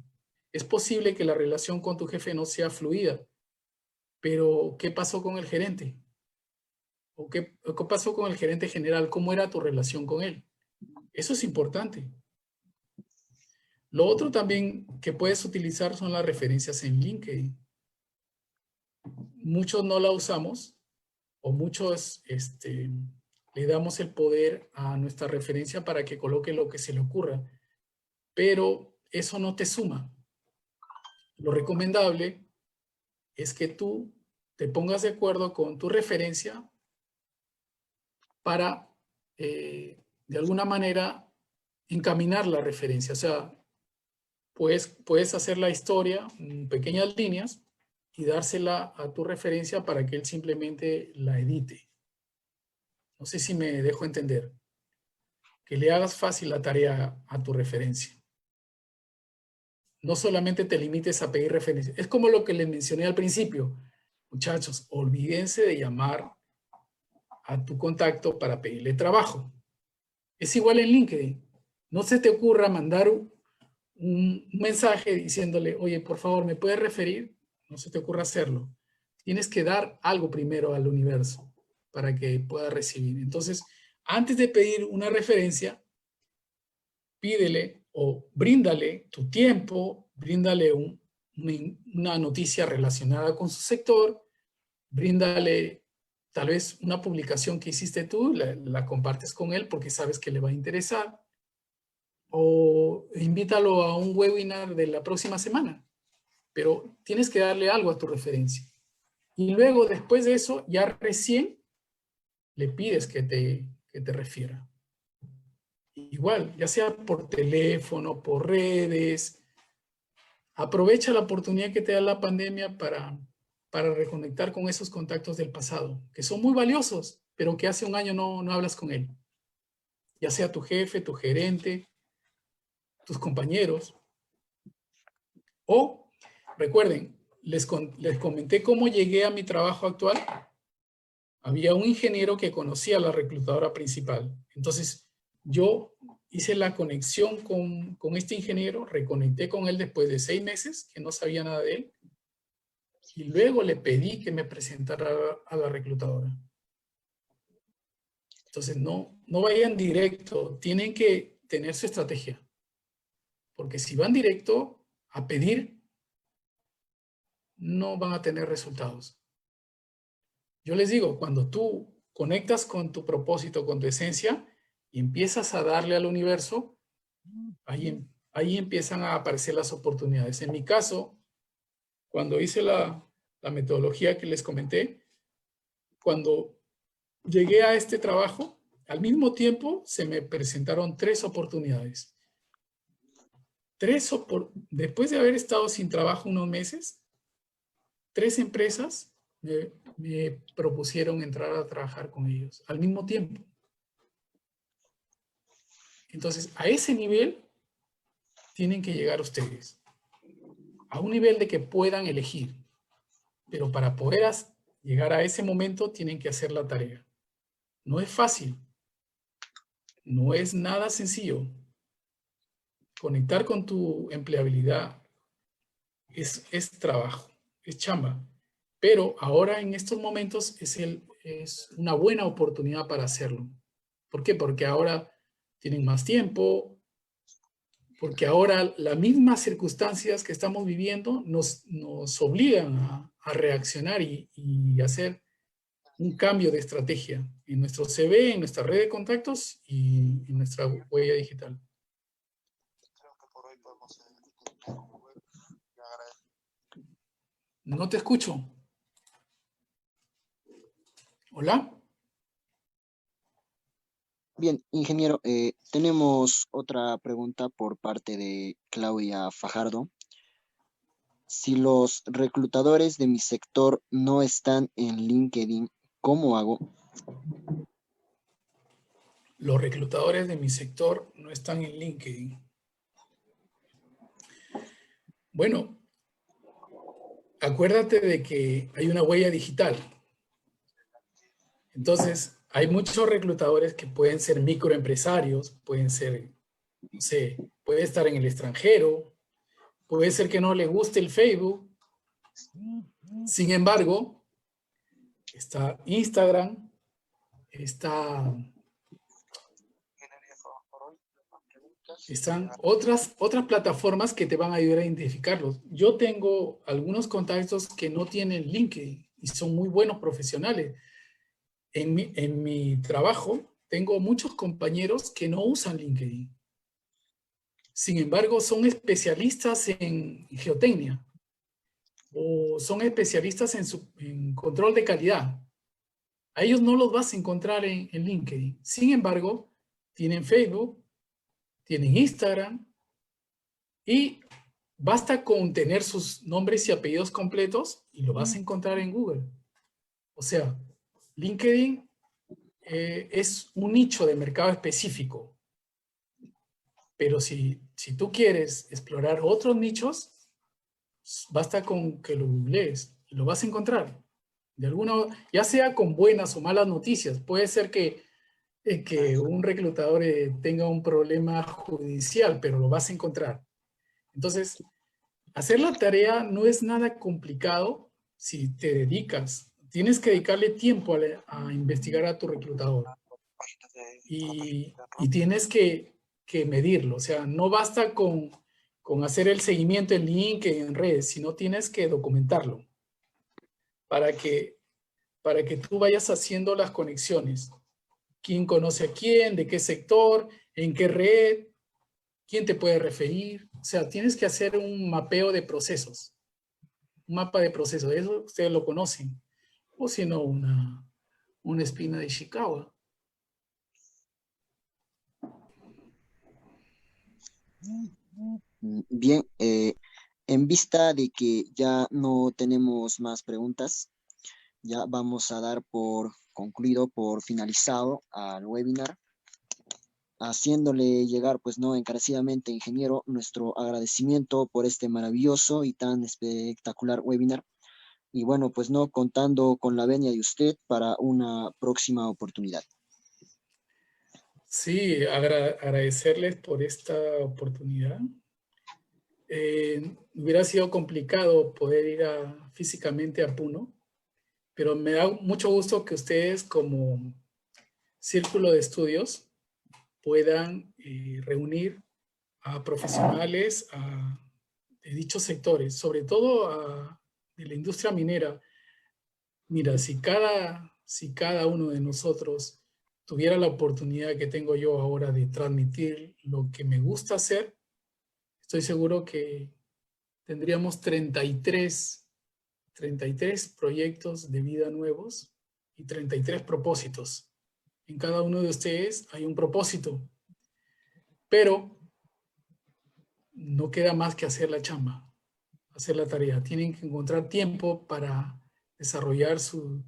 Es posible que la relación con tu jefe no sea fluida, pero ¿qué pasó con el gerente? ¿Qué pasó con el gerente general? ¿Cómo era tu relación con él? Eso es importante. Lo otro también que puedes utilizar son las referencias en LinkedIn. Muchos no la usamos o muchos le damos el poder a nuestra referencia para que coloque lo que se le ocurra, pero eso no te suma. Lo recomendable es que tú te pongas de acuerdo con tu referencia para, de alguna manera, encaminar la referencia. O sea, puedes hacer la historia en pequeñas líneas y dársela a tu referencia para que él simplemente la edite. No sé si me dejo entender. Que le hagas fácil la tarea a tu referencia. No solamente te limites a pedir referencias. Es como lo que les mencioné al principio. Muchachos, olvídense de llamar a tu contacto para pedirle trabajo. Es igual en LinkedIn. No se te ocurra mandar un mensaje diciéndole, oye, por favor, ¿me puedes referir? No se te ocurra hacerlo. Tienes que dar algo primero al universo para que pueda recibir. Entonces, antes de pedir una referencia, pídele o bríndale tu tiempo, bríndale una noticia relacionada con su sector, bríndale tal vez una publicación que hiciste tú, la compartes con él porque sabes que le va a interesar, o invítalo a un webinar de la próxima semana, pero tienes que darle algo a tu referencia. Y luego, después de eso, ya recién le pides que te refiera. Igual, ya sea por teléfono, por redes, aprovecha la oportunidad que te da la pandemia para reconectar con esos contactos del pasado, que son muy valiosos, pero que hace un año no hablas con él. Ya sea tu jefe, tu gerente, tus compañeros. O, recuerden, les comenté cómo llegué a mi trabajo actual. Había un ingeniero que conocía a la reclutadora principal. Entonces, yo hice la conexión con este ingeniero, reconecté con él después de 6 meses, que no sabía nada de él, y luego le pedí que me presentara a la reclutadora. Entonces, no vayan directo, tienen que tener su estrategia. Porque si van directo a pedir, no van a tener resultados. Yo les digo, cuando tú conectas con tu propósito, con tu esencia, y empiezas a darle al universo, ahí empiezan a aparecer las oportunidades. En mi caso, cuando hice la metodología que les comenté, cuando llegué a este trabajo, al mismo tiempo se me presentaron 3 oportunidades. Después de haber estado sin trabajo unos meses, 3 empresas me propusieron entrar a trabajar con ellos al mismo tiempo. Entonces, a ese nivel tienen que llegar ustedes. A un nivel de que puedan elegir. Pero para poder llegar a ese momento tienen que hacer la tarea. No es fácil. No es nada sencillo. Conectar con tu empleabilidad es trabajo, es chamba. Pero ahora en estos momentos es una buena oportunidad para hacerlo. ¿Por qué? Porque ahora tienen más tiempo, porque ahora las mismas circunstancias que estamos viviendo nos obligan a reaccionar y hacer un cambio de estrategia en nuestro CV, en nuestra red de contactos y en nuestra huella digital. No te escucho. ¿Hola? Bien, ingeniero, tenemos otra pregunta por parte de Claudia Fajardo. Si los reclutadores de mi sector no están en LinkedIn, ¿cómo hago? Los reclutadores de mi sector no están en LinkedIn. Bueno, acuérdate de que hay una huella digital. Entonces, hay muchos reclutadores que pueden ser microempresarios, pueden ser, no sé, puede estar en el extranjero, puede ser que no le guste el Facebook. Sin embargo, está Instagram, están otras plataformas que te van a ayudar a identificarlos. Yo tengo algunos contactos que no tienen LinkedIn y son muy buenos profesionales. En mi trabajo tengo muchos compañeros que no usan LinkedIn. Sin embargo, son especialistas en geotecnia o son especialistas en control de calidad. A ellos no los vas a encontrar en LinkedIn. Sin embargo, tienen Facebook, tienen Instagram y basta con tener sus nombres y apellidos completos y lo vas a encontrar en Google. O sea, LinkedIn es un nicho de mercado específico. Pero si tú quieres explorar otros nichos, basta con que lo googlees y lo vas a encontrar. De alguna, ya sea con buenas o malas noticias. Puede ser que un reclutador tenga un problema judicial, pero lo vas a encontrar. Entonces, hacer la tarea no es nada complicado si te dedicas. Tienes que dedicarle tiempo a investigar a tu reclutador. Y tienes que medirlo. O sea, no basta con hacer el seguimiento en LinkedIn, en redes, sino tienes que documentarlo para que tú vayas haciendo las conexiones. ¿Quién conoce a quién? ¿De qué sector? ¿En qué red? ¿Quién te puede referir? O sea, tienes que hacer un mapeo de procesos. Un mapa de procesos. Eso ustedes lo conocen. O si no, una espina de Ishikawa. Bien, en vista de que ya no tenemos más preguntas, ya vamos a dar por concluido, por finalizado al webinar, haciéndole llegar, pues no, encarecidamente, ingeniero, nuestro agradecimiento por este maravilloso y tan espectacular webinar. Y bueno, pues no, contando con la venia de usted para una próxima oportunidad. Sí, agradecerles por esta oportunidad. Hubiera sido complicado poder ir físicamente a Puno, pero me da mucho gusto que ustedes como círculo de estudios puedan reunir a profesionales de dichos sectores, sobre todo de la industria minera. Mira, si cada uno de nosotros tuviera la oportunidad que tengo yo ahora de transmitir lo que me gusta hacer, estoy seguro que tendríamos 33 proyectos de vida nuevos y 33 propósitos. En cada uno de ustedes hay un propósito, pero no queda más que hacer la chamba, hacer la tarea. Tienen que encontrar tiempo para desarrollar su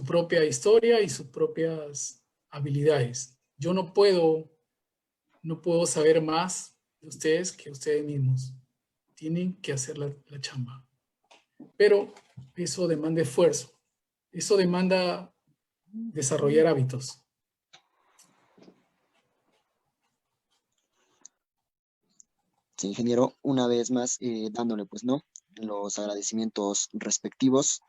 propia historia y sus propias habilidades. Yo no puedo saber más de ustedes que ustedes mismos. Tienen que hacer la chamba. Pero eso demanda esfuerzo. Eso demanda desarrollar hábitos. Sí, ingeniero, una vez más dándole, pues no, los agradecimientos respectivos,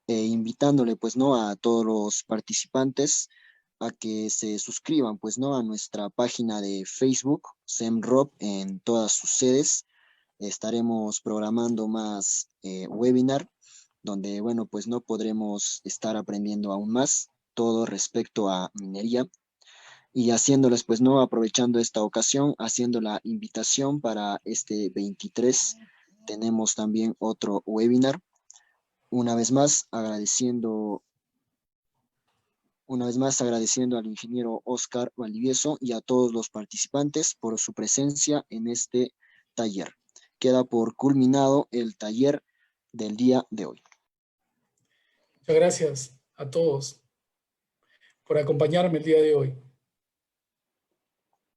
invitándole, pues no, a todos los participantes a que se suscriban, pues no, a nuestra página de Facebook, SEMROP, en todas sus sedes. Estaremos programando más webinar, donde, bueno, pues no podremos estar aprendiendo aún más todo respecto a minería. Y haciéndoles, pues no, aprovechando esta ocasión, haciendo la invitación para este 23, tenemos también otro webinar. Una vez más agradeciendo al ingeniero Oscar Valdivieso y a todos los participantes por su presencia en este taller. Queda por culminado el taller del día de hoy. Muchas gracias a todos por acompañarme el día de hoy.